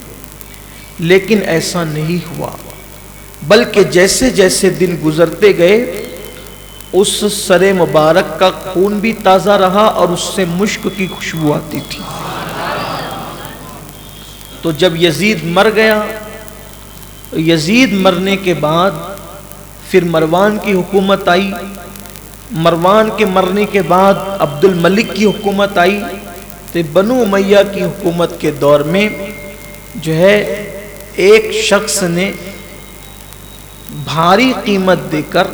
لیکن ایسا نہیں ہوا، بلکہ جیسے جیسے دن گزرتے گئے اس سر مبارک کا خون بھی تازہ رہا اور اس سے مشک کی خوشبو آتی تھی. تو جب یزید مر گیا، یزید مرنے کے بعد پھر مروان کی حکومت آئی. مروان کے مرنے کے بعد عبد الملک کی حکومت آئی. تو بنو امیہ کی حکومت کے دور میں جو ہے ایک شخص نے بھاری قیمت دے کر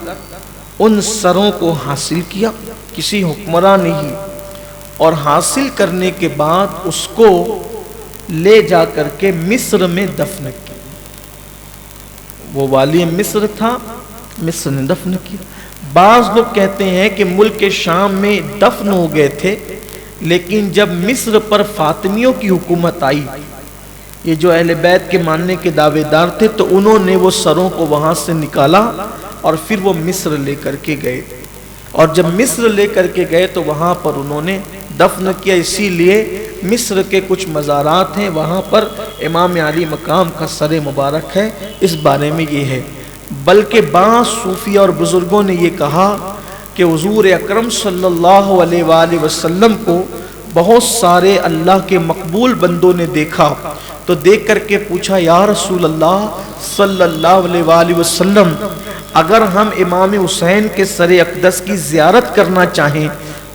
ان سروں کو حاصل کیا، کسی حکمراں نے ہی، اور حاصل کرنے کے بعد اس کو لے جا کر کے مصر میں دفن کیا. وہ والی مصر تھا، مصر نے دفن کیا. بعض لوگ کہتے ہیں کہ ملک شام میں دفن ہو گئے تھے، لیکن جب مصر پر فاطمیوں کی حکومت آئی، یہ جو اہل بیت کے ماننے کے دعوے دار تھے، تو انہوں نے وہ سروں کو وہاں سے نکالا اور پھر وہ مصر لے کر کے گئے. اور جب مصر لے کر کے گئے تو وہاں پر انہوں نے دفن کیا. اسی لیے مصر کے کچھ مزارات ہیں، وہاں پر امام علی مقام کا سر مبارک ہے. اس بارے میں یہ ہے. بلکہ بعض صوفیہ اور بزرگوں نے یہ کہا کہ حضور اکرم صلی اللہ علیہ وآلہ وسلم کو بہت سارے اللہ کے مقبول بندوں نے دیکھا، تو دیکھ کر کے پوچھا یا رسول اللہ صلی اللہ علیہ وآلہ وسلم، اگر ہم امام حسین کے سر اقدس کی زیارت کرنا چاہیں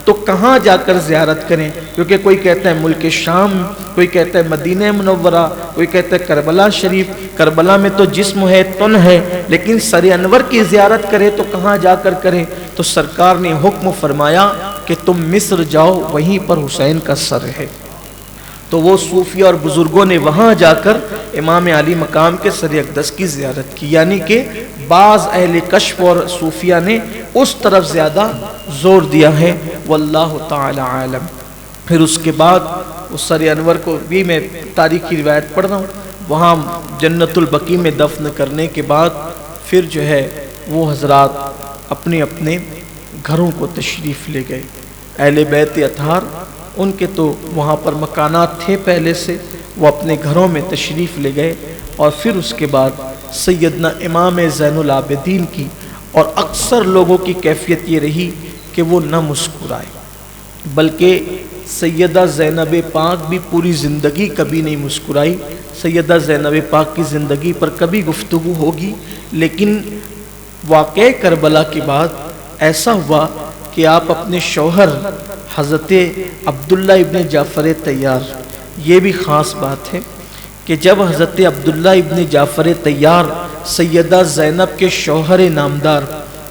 تو کہاں جا کر زیارت کریں؟ کیونکہ کوئی کہتا ہے ملک شام، کوئی کہتا ہے مدینہ منورہ، کوئی کہتا ہے کربلا شریف. کربلا میں تو جسم ہے، تن ہے، لیکن سر انور کی زیارت کرے تو کہاں جا کر کریں؟ تو سرکار نے حکم فرمایا کہ تم مصر جاؤ، وہیں پر حسین کا سر ہے. تو وہ صوفیہ اور بزرگوں نے وہاں جا کر امام علی مقام کے سر اقدس کی زیارت کی. یعنی کہ بعض اہل کشف اور صوفیہ نے اس طرف زیادہ زور دیا ہے. واللہ تعالی عالم. پھر اس کے بعد اس سر انور کو بھی میں تاریخی روایت پڑھ رہا ہوں. وہاں جنت البقیع میں دفن کرنے کے بعد پھر جو ہے وہ حضرات اپنے اپنے گھروں کو تشریف لے گئے۔ اہل بیت اطہار ان کے تو وہاں پر مکانات تھے پہلے سے، وہ اپنے گھروں میں تشریف لے گئے، اور پھر اس کے بعد سیدنا امام زین العابدین کی اور اکثر لوگوں کی کیفیت یہ رہی کہ وہ نہ مسکرائے، بلکہ سیدہ زینب پاک بھی پوری زندگی کبھی نہیں مسکرائی۔ سیدہ زینب پاک کی زندگی پر کبھی گفتگو ہوگی، لیکن واقعہ کربلا کے بعد ایسا ہوا کہ آپ اپنے شوہر حضرت عبداللہ ابن جعفر طیار، یہ بھی خاص بات ہے کہ جب حضرت عبداللہ ابن جعفر طیار سیدہ زینب کے شوہر نامدار،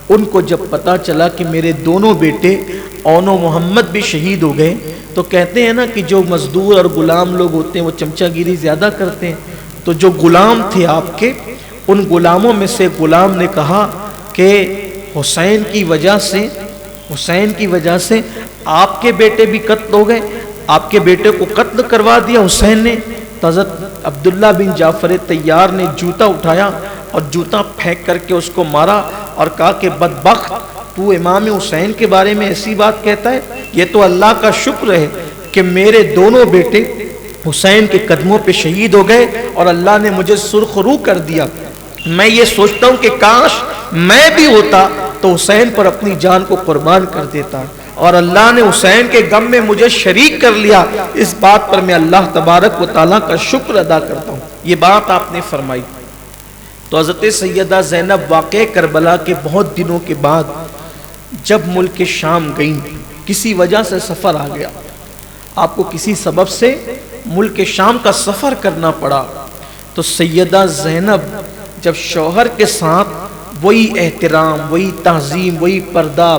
ان کو جب پتہ چلا کہ میرے دونوں بیٹے اون و محمد بھی شہید ہو گئے، تو کہتے ہیں نا کہ جو مزدور اور غلام لوگ ہوتے ہیں وہ چمچہ گیری زیادہ کرتے ہیں، تو جو غلام تھے آپ کے، ان غلاموں میں سے غلام نے کہا کہ حسین کی وجہ سے آپ کے بیٹے بھی قتل ہو گئے، آپ کے بیٹے کو قتل کروا دیا حسین نے۔ تو حضرت عبداللہ بن جعفر طیار نے جوتا اٹھایا اور جوتا پھینک کر کے اس کو مارا اور کہا کہ بدبخت، تو امام حسین کے بارے میں ایسی بات کہتا ہے؟ یہ تو اللہ کا شکر ہے کہ میرے دونوں بیٹے حسین کے قدموں پہ شہید ہو گئے اور اللہ نے مجھے سرخ رو کر دیا۔ میں یہ سوچتا ہوں کہ کاش میں بھی ہوتا تو حسین پر اپنی جان کو قربان کر دیتا، اور اللہ نے حسین کے غم میں مجھے شریک کر لیا، اس بات پر میں اللہ تبارک و تعالیٰ کا شکر ادا کرتا ہوں۔ یہ بات آپ نے فرمائی۔ تو حضرت سیدہ زینب واقع کربلا کے بہت دنوں کے بعد جب ملک شام گئیں، کسی وجہ سے سفر آ گیا، آپ کو کسی سبب سے ملک شام کا سفر کرنا پڑا، تو سیدہ زینب جب شوہر کے ساتھ وہی احترام، وہی تعظیم، وہی پردہ،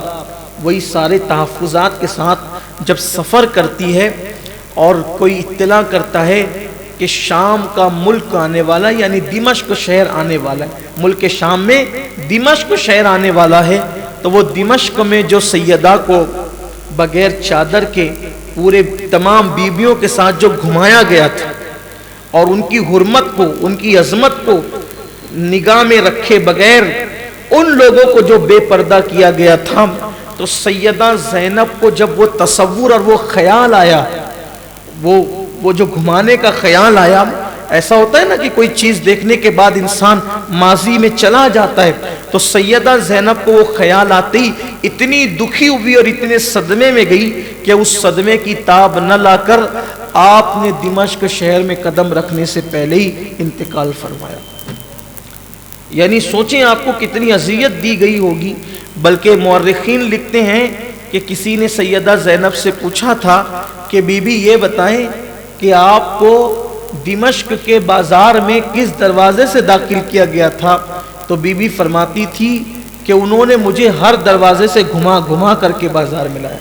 وہی سارے تحفظات کے ساتھ جب سفر کرتی ہے اور کوئی اطلاع کرتا ہے کہ شام کا ملک آنے والا، یعنی دمشق شہر آنے والا ہے، ملک شام میں دمشق شہر آنے والا ہے، تو وہ دمشق میں جو سیدہ کو بغیر چادر کے پورے تمام بیویوں کے ساتھ جو گھمایا گیا تھا اور ان کی حرمت کو، ان کی عظمت کو نگاہ میں رکھے بغیر ان لوگوں کو جو بے پردہ کیا گیا تھا، تو سیدہ زینب کو جب وہ تصور اور وہ خیال آیا، وہ جو گھمانے کا خیال آیا، ایسا ہوتا ہے نا کہ کوئی چیز دیکھنے کے بعد انسان ماضی میں چلا جاتا ہے، تو سیدہ زینب کو وہ خیال آتے ہی اتنی دکھی ہوئی اور اتنے صدمے میں گئی کہ اس صدمے کی تاب نہ لا کر آپ نے دمشق شہر میں قدم رکھنے سے پہلے ہی انتقال فرمایا۔ یعنی سوچیں آپ کو کتنی اذیت دی گئی ہوگی۔ بلکہ مورخین لکھتے ہیں کہ کسی نے سیدہ زینب سے پوچھا تھا کہ بی بی یہ بتائیں کہ آپ کو دمشق کے بازار میں کس دروازے سے داخل کیا گیا تھا، تو بی بی فرماتی تھی کہ انہوں نے مجھے ہر دروازے سے گھما کر کے بازار میں لایا،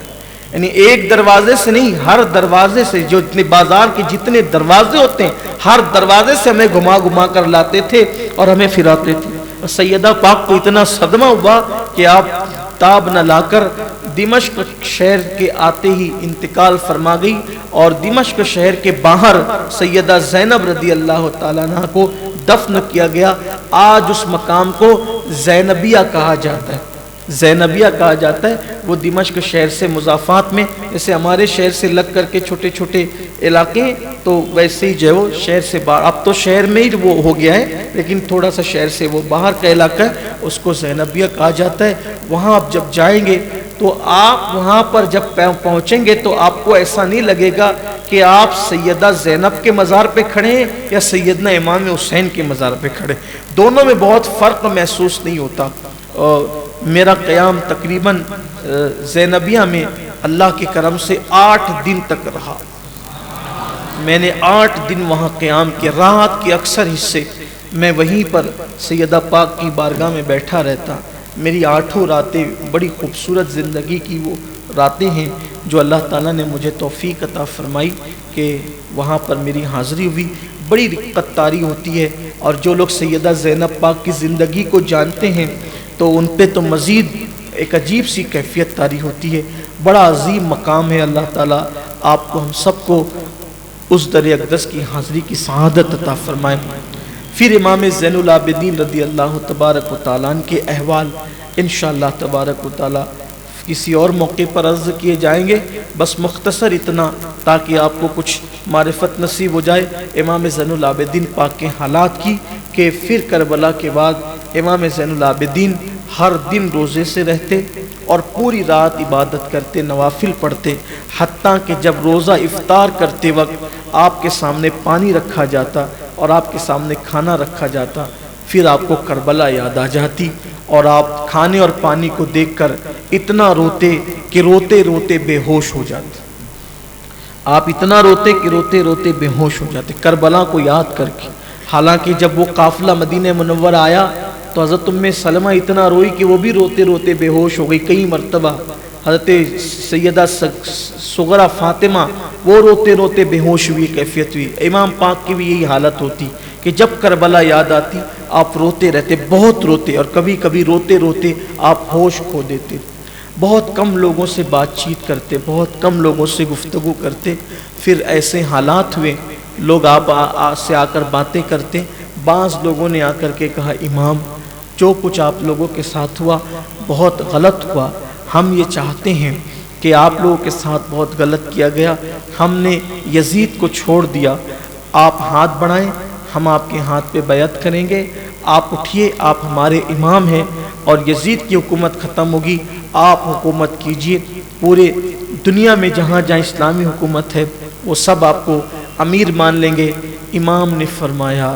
یعنی ایک دروازے سے نہیں، ہر دروازے سے، جو اتنے بازار کے جتنے دروازے ہوتے ہیں ہر دروازے سے ہمیں گھما کر لاتے تھے اور ہمیں پھراتے تھے۔ سیدہ پاک کو اتنا صدمہ ہوا کہ آپ تاب نہ لا کر دمشق شہر کے آتے ہی انتقال فرما گئی، اور دمشق شہر کے باہر سیدہ زینب رضی اللہ تعالیٰ عنہ کو دفن کیا گیا۔ آج اس مقام کو زینبیہ کہا جاتا ہے، زینبیہ کہا جاتا ہے۔ وہ دمشق شہر سے مضافات میں، جیسے ہمارے شہر سے لگ کر کے چھوٹے چھوٹے علاقے، تو ویسے ہی جو ہے وہ شہر سے باہر، اب تو شہر میں ہی وہ ہو گیا ہے، لیکن تھوڑا سا شہر سے وہ باہر کا علاقہ ہے، اس کو زینبیہ کہا جاتا ہے۔ وہاں آپ جب جائیں گے تو آپ وہاں پر جب پہنچیں گے تو آپ کو ایسا نہیں لگے گا کہ آپ سیدہ زینب کے مزار پہ کھڑے ہیں یا سیدنا امام حسین کے مزار پہ کھڑے، دونوں میں بہت فرق محسوس نہیں ہوتا۔ میرا قیام تقریباً زینبیہ میں اللہ کے کرم سے 8 دن تک رہا۔ میں نے 8 دن وہاں قیام کیا، رات کے اکثر حصے میں وہیں پر سیدہ پاک کی بارگاہ میں بیٹھا رہتا۔ میری 8 راتیں بڑی خوبصورت زندگی کی وہ راتیں ہیں جو اللہ تعالیٰ نے مجھے توفیق عطا فرمائی کہ وہاں پر میری حاضری ہوئی۔ بڑی رقت طاری ہوتی ہے، اور جو لوگ سیدہ زینب پاک کی زندگی کو جانتے ہیں تو ان پہ تو مزید ایک عجیب سی کیفیت طاری ہوتی ہے۔ بڑا عظیم مقام ہے۔ اللہ تعالیٰ آپ کو، ہم سب کو اس در اقدس کی حاضری کی سعادت عطا فرمائے۔ پھر امام زین العابدین رضی اللہ تبارک و تعالیٰ کے احوال انشاءاللہ تبارک و تعالیٰ کسی اور موقع پر عرض کیے جائیں گے، بس مختصر اتنا تاکہ آپ کو کچھ معرفت نصیب ہو جائے امام زین العابدین پاک کے حالات کی، کہ پھر کربلا کے بعد امام زین العابدین ہر دن روزے سے رہتے اور پوری رات عبادت کرتے، نوافل پڑھتے، حتیٰ کہ جب روزہ افطار کرتے وقت آپ کے سامنے پانی رکھا جاتا اور آپ کے سامنے کھانا رکھا جاتا، پھر آپ کو کربلا یاد آ جاتی اور آپ کھانے اور پانی کو دیکھ کر اتنا روتے کہ روتے روتے بے ہوش ہو جاتے۔ آپ اتنا روتے کہ روتے روتے بے ہوش ہو جاتے کربلا کو یاد کر کے۔ حالانکہ جب وہ قافلہ مدینہ منورہ آیا تو حضرت ام سلمہ اتنا روئی کہ وہ بھی روتے روتے بے ہوش ہو گئی۔ کئی مرتبہ حضرت سیدہ صغرا فاطمہ وہ روتے روتے بے ہوش ہوئی کیفیت ہوئی۔ امام پاک کی بھی یہی حالت ہوتی کہ جب کربلا یاد آتی آپ روتے رہتے، بہت روتے، اور کبھی کبھی روتے روتے آپ ہوش کھو دیتے۔ بہت کم لوگوں سے بات چیت کرتے، بہت کم لوگوں سے گفتگو کرتے۔ پھر ایسے حالات ہوئے، لوگ آپ سے آ کر باتیں کرتے۔ بعض لوگوں نے آ کر کے کہا امام جو کچھ آپ لوگوں کے ساتھ ہوا بہت غلط ہوا، ہم یہ چاہتے ہیں کہ آپ لوگوں کے ساتھ بہت غلط کیا گیا، ہم نے یزید کو چھوڑ دیا، آپ ہاتھ بڑھائیں، ہم آپ کے ہاتھ پہ بیعت کریں گے، آپ اٹھیے، آپ ہمارے امام ہیں اور یزید کی حکومت ختم ہوگی، آپ حکومت کیجئے، پورے دنیا میں جہاں جہاں اسلامی حکومت ہے وہ سب آپ کو امیر مان لیں گے۔ امام نے فرمایا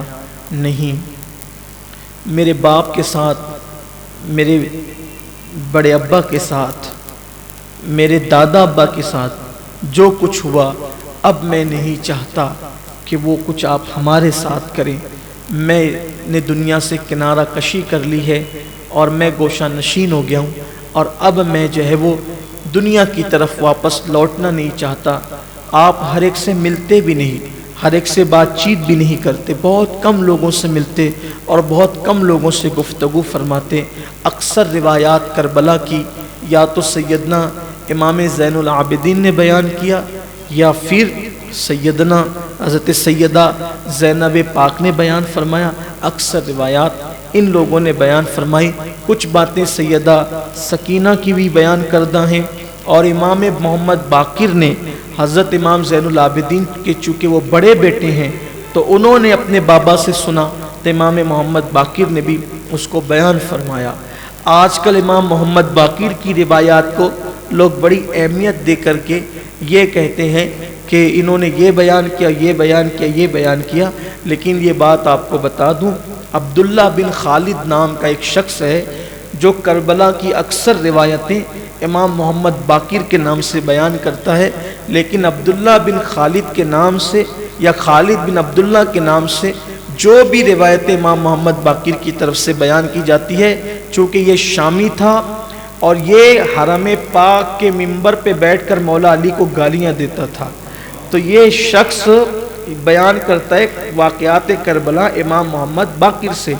نہیں، میرے باپ کے ساتھ، میرے بڑے ابا کے ساتھ، میرے دادا ابا کے ساتھ جو کچھ ہوا اب میں نہیں چاہتا کہ وہ کچھ آپ ہمارے ساتھ کریں۔ میں نے دنیا سے کنارہ کشی کر لی ہے اور میں گوشہ نشین ہو گیا ہوں، اور اب میں جو ہے وہ دنیا کی طرف واپس لوٹنا نہیں چاہتا۔ آپ ہر ایک سے ملتے بھی نہیں، ہر ایک سے بات چیت بھی نہیں کرتے، بہت کم لوگوں سے ملتے اور بہت کم لوگوں سے گفتگو فرماتے۔ اکثر روایات کربلا کی یا تو سیدنا امام زین العابدین نے بیان کیا یا پھر سیدنا حضرت سیدہ زینب پاک نے بیان فرمایا، اکثر روایات ان لوگوں نے بیان فرمائی۔ کچھ باتیں سیدہ سکینہ کی بھی بیان کردہ ہیں، اور امام محمد باقر نے حضرت امام زین العابدین کے چونکہ وہ بڑے بیٹے ہیں تو انہوں نے اپنے بابا سے سنا تو امام محمد باقر نے بھی اس کو بیان فرمایا۔ آج کل امام محمد باقر کی روایات کو لوگ بڑی اہمیت دے کر کے یہ کہتے ہیں کہ انہوں نے یہ بیان کیا، یہ بیان کیا، یہ بیان کیا، لیکن یہ بات آپ کو بتا دوں، عبداللہ بن خالد نام کا ایک شخص ہے جو کربلا کی اکثر روایتیں امام محمد باقر کے نام سے بیان کرتا ہے، لیکن عبداللہ بن خالد کے نام سے یا خالد بن عبداللہ کے نام سے جو بھی روایتیں امام محمد باقر کی طرف سے بیان کی جاتی ہے، چونکہ یہ شامی تھا اور یہ حرم پاک کے منبر پہ بیٹھ کر مولا علی کو گالیاں دیتا تھا، تو یہ شخص بیان کرتا ہے واقعات کربلا امام محمد باقر سے،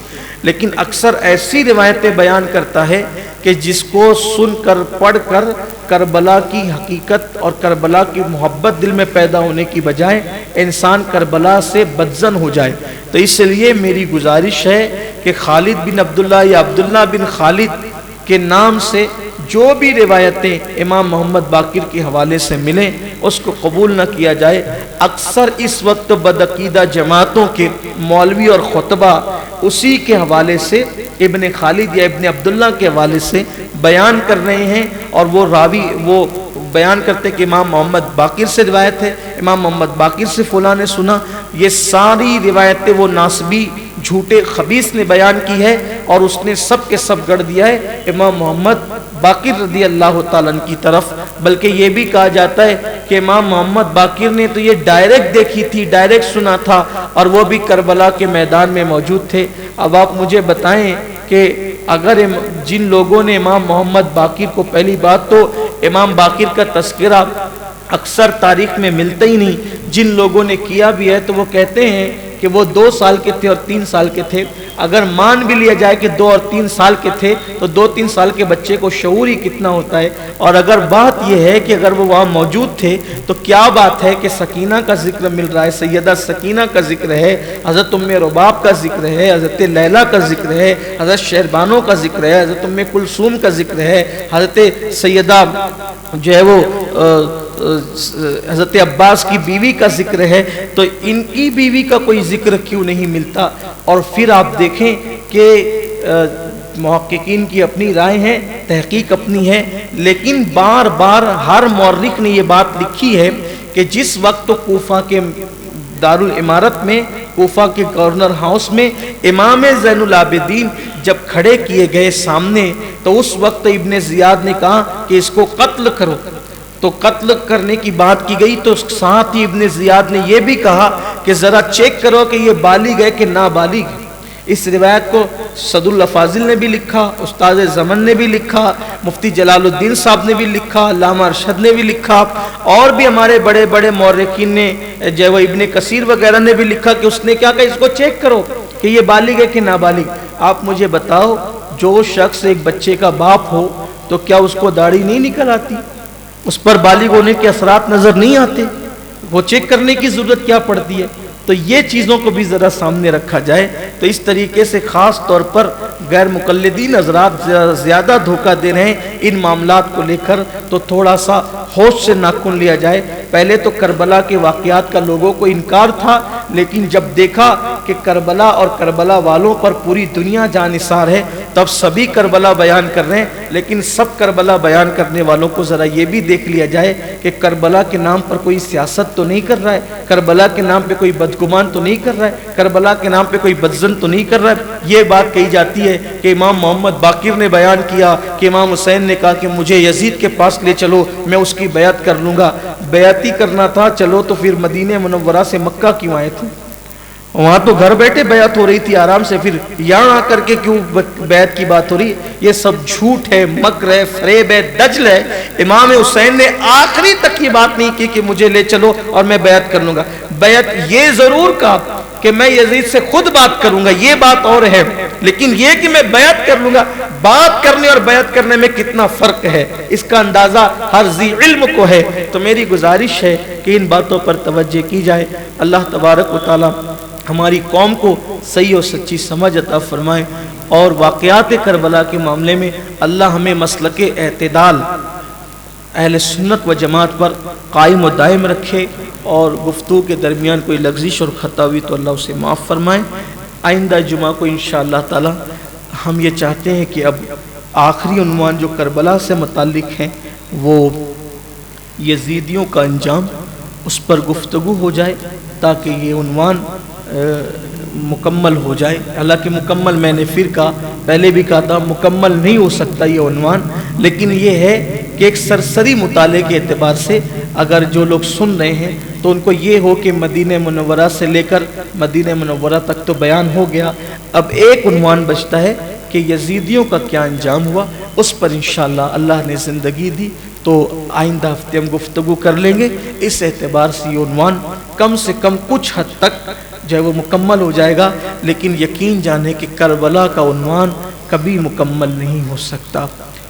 لیکن اکثر ایسی روایتیں بیان کرتا ہے کہ جس کو سن کر پڑھ کر کربلا کی حقیقت اور کربلا کی محبت دل میں پیدا ہونے کی بجائے انسان کربلا سے بدظن ہو جائے۔ تو اس لیے میری گزارش ہے کہ خالد بن عبداللہ یا عبداللہ بن خالد کے نام سے جو بھی روایتیں امام محمد باقر کے حوالے سے ملیں اس کو قبول نہ کیا جائے۔ اکثر اس وقت بدعقیدہ جماعتوں کے مولوی اور خطبہ اسی کے حوالے سے ابن خالد یا ابن عبداللہ کے حوالے سے بیان کر رہے ہیں، اور وہ راوی وہ بیان کرتے کہ امام محمد باقر سے روایت ہے، امام محمد باقر سے فلاں نے سنا۔ یہ ساری روایتیں وہ ناسبی جھوٹے خبیث نے بیان کی ہے اور اس نے سب کے سب گڑ دیا ہے امام محمد باقر رضی اللہ تعالیٰ کی طرف۔ بلکہ یہ بھی کہا جاتا ہے کہ امام محمد باقر نے تو یہ ڈائریکٹ دیکھی تھی، ڈائریکٹ سنا تھا، اور وہ بھی کربلا کے میدان میں موجود تھے۔ اب آپ مجھے بتائیں کہ اگر جن لوگوں نے امام محمد باقر کو، پہلی بات تو امام باقر کا تذکرہ اکثر تاریخ میں ملتا ہی نہیں، جن لوگوں نے کیا بھی ہے تو وہ کہتے ہیں کہ وہ 2 سال کے تھے اور 3 سال کے تھے. اگر مان بھی لیا جائے کہ 2 اور 3 سال کے تھے تو 2-3 سال کے بچے کو شعور ہی کتنا ہوتا ہے. اور اگر بات یہ ہے کہ اگر وہ وہاں موجود تھے تو کیا بات ہے کہ سکینہ کا ذکر مل رہا ہے, سیدہ سکینہ کا ذکر ہے, حضرت ام رباب کا ذکر ہے, حضرت لیلہ کا ذکر ہے, حضرت شہربانو کا ذکر ہے, حضرت ام کلثوم کا ذکر ہے, حضرت سیدہ جو ہے وہ حضرت عباس کی بیوی کا ذکر ہے. تو ان کی بیوی کا کوئی ذکر کیوں نہیں ملتا؟ اور پھر آپ دیکھیں کہ محققین کی اپنی رائے ہیں, تحقیق اپنی ہے, لیکن بار بار ہر مورخ نے یہ بات لکھی ہے کہ جس وقت کوفہ کے دارالامارت میں, کوفہ کے گورنر ہاؤس میں امام زین العابدین جب کھڑے کیے گئے سامنے, تو اس وقت ابن زیاد نے کہا کہ اس کو قتل کرو. تو قتل کرنے کی بات کی گئی, تو ساتھ ہی ابن زیاد نے یہ بھی کہا کہ ذرا چیک کرو کہ یہ بالغ ہے کہ نابالغ. اس روایت کو صد اللہ فاضل نے بھی لکھا, استاد زمن نے بھی لکھا, مفتی جلال الدین صاحب نے بھی لکھا, علامہ ارشد نے بھی لکھا, اور بھی ہمارے بڑے بڑے مورخین نے, جو ابن کثیر وغیرہ نے بھی لکھا کہ اس نے کیا کہا, اس کو چیک کرو کہ یہ بالغ ہے کہ نابالغ. آپ مجھے بتاؤ, جو شخص ایک بچے کا باپ ہو تو کیا اس کو داڑھی نہیں نکل آتی؟ اس پر بالغ ہونے کے اثرات نظر نہیں آتے؟ وہ چیک کرنے کی ضرورت کیا پڑتی ہے؟ تو یہ چیزوں کو بھی ذرا سامنے رکھا جائے. تو اس طریقے سے خاص طور پر غیر مقلدین حضرات زیادہ دھوکہ دے رہے ہیں ان معاملات کو لے کر, تو تھوڑا سا ہوش سے ناخن لیا جائے. پہلے تو کربلا کے واقعات کا لوگوں کو انکار تھا, لیکن جب دیکھا کہ کربلا اور کربلا والوں پر پوری دنیا جانثار ہے, تب سبھی کربلا بیان کر رہے ہیں. لیکن سب کربلا بیان کرنے والوں کو ذرا یہ بھی دیکھ لیا جائے کہ کربلا کے نام پر کوئی سیاست تو نہیں کر رہا ہے, کربلا کے نام پہ کوئی بدگمان تو نہیں کر رہا ہے, کربلا کے نام پہ کوئی بدزن تو نہیں کر رہا ہے. یہ بات کہی جاتی ہے کہ امام محمد باقر نے بیان کیا کہ امام حسین نے کہا کہ مجھے یزید کے پاس لے چلو, میں اس کی بیعت کر لوں گا. بیعت ہی کرنا تھا, چلو تو پھر مدینہ منورہ سے مکہ کیوں آئے تھے؟ وہاں تو گھر بیٹھے بیعت ہو رہی تھی آرام سے, پھر یہاں آ کر کے کیوں بیعت کی بات ہو رہی ہے؟ یہ سب جھوٹ ہے, مکر ہے, فریب ہے, دجل ہے. امام حسین نے آخری تک یہ بات نہیں کی کہ مجھے لے چلو اور میں بیعت کر لوں گا. بیعت یہ ضرور کہا کہ میں یزید سے خود بات کروں گا, یہ بات اور ہے, لیکن یہ کہ میں بیعت کر لوں گا, بات کرنے اور بیعت کرنے میں کتنا فرق ہے اس کا اندازہ ہر ذی علم کو ہے. تو میری گزارش ہے کہ ان باتوں پر توجہ کی جائے. اللہ تبارک و تعالی ہماری قوم کو صحیح اور سچی سمجھ عطا فرمائے, اور واقعات کربلا کے معاملے میں اللہ ہمیں مسلک اعتدال اہل سنت و جماعت پر قائم و دائم رکھے, اور گفتگو کے درمیان کوئی لغزش اور خطا ہوئی تو اللہ اسے معاف فرمائے. آئندہ جمعہ کو انشاءاللہ تعالی ہم یہ چاہتے ہیں کہ اب آخری عنوان جو کربلا سے متعلق ہیں وہ یزیدیوں کا انجام, اس پر گفتگو ہو جائے تاکہ یہ عنوان مکمل ہو جائے. حالانکہ مکمل میں نے پھر کہا, پہلے بھی کہا تھا, مکمل نہیں ہو سکتا یہ عنوان, لیکن یہ ہے کہ ایک سرسری مطالعے کے اعتبار سے اگر جو لوگ سن رہے ہیں تو ان کو یہ ہو کہ مدینہ منورہ سے لے کر مدینہ منورہ تک تو بیان ہو گیا, اب ایک عنوان بچتا ہے کہ یزیدیوں کا کیا انجام ہوا. اس پر انشاءاللہ اللہ نے زندگی دی تو آئندہ ہفتے ہم گفتگو کر لیں گے. اس اعتبار سے یہ عنوان کم سے کم کچھ حد تک جو ہے وہ مکمل ہو جائے گا, لیکن یقین جانے کہ کربلا کا عنوان کبھی مکمل نہیں ہو سکتا,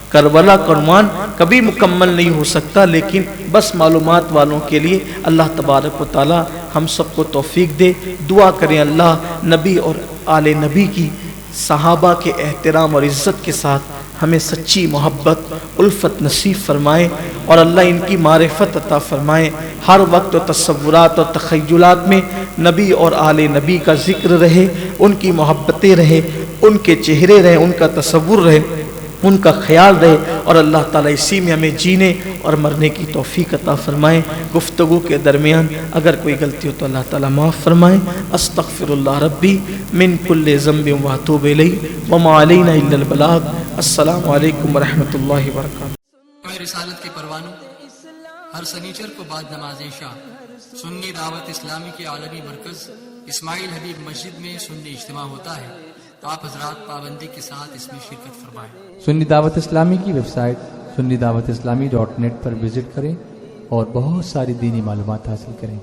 کربلا کا عنوان کبھی مکمل نہیں ہو سکتا. لیکن بس معلومات والوں کے لیے اللہ تبارک و تعالی ہم سب کو توفیق دے. دعا کریں اللہ نبی اور آل نبی کی, صحابہ کے احترام اور عزت کے ساتھ ہمیں سچی محبت الفت نصیب فرمائے, اور اللہ ان کی معرفت عطا فرمائے. ہر وقت تصورات اور تخیلات میں نبی اور آل نبی کا ذکر رہے, ان کی محبتیں رہے, ان کے چہرے رہے, ان کا تصور رہے, ان کا خیال رہے, اور اللہ تعالیٰ اسی میں ہمیں جینے اور مرنے کی توفیق عطا فرمائے. گفتگو کے درمیان اگر کوئی غلطی ہو تو اللہ تعالیٰ معاف فرمائے. استغفر اللہ ربی من کل ذنب واتوب الیہ وما علینا الا البلاغ. السلام علیکم ورحمۃ اللہ وبرکاتہ. رسالت کے پروانوں, ہر سنیچر کو بعد نماز عشاء سنی دعوت اسلامی کے عالمی مرکز اسماعیل حبیب مسجد میں سنی اجتماع ہوتا ہے. آپ حضرات پابندی کے ساتھ اس میں شرکت فرمائیں. سنی دعوت اسلامی کی website sunni dawat islami.net پر وزٹ کریں اور بہت ساری دینی معلومات حاصل کریں.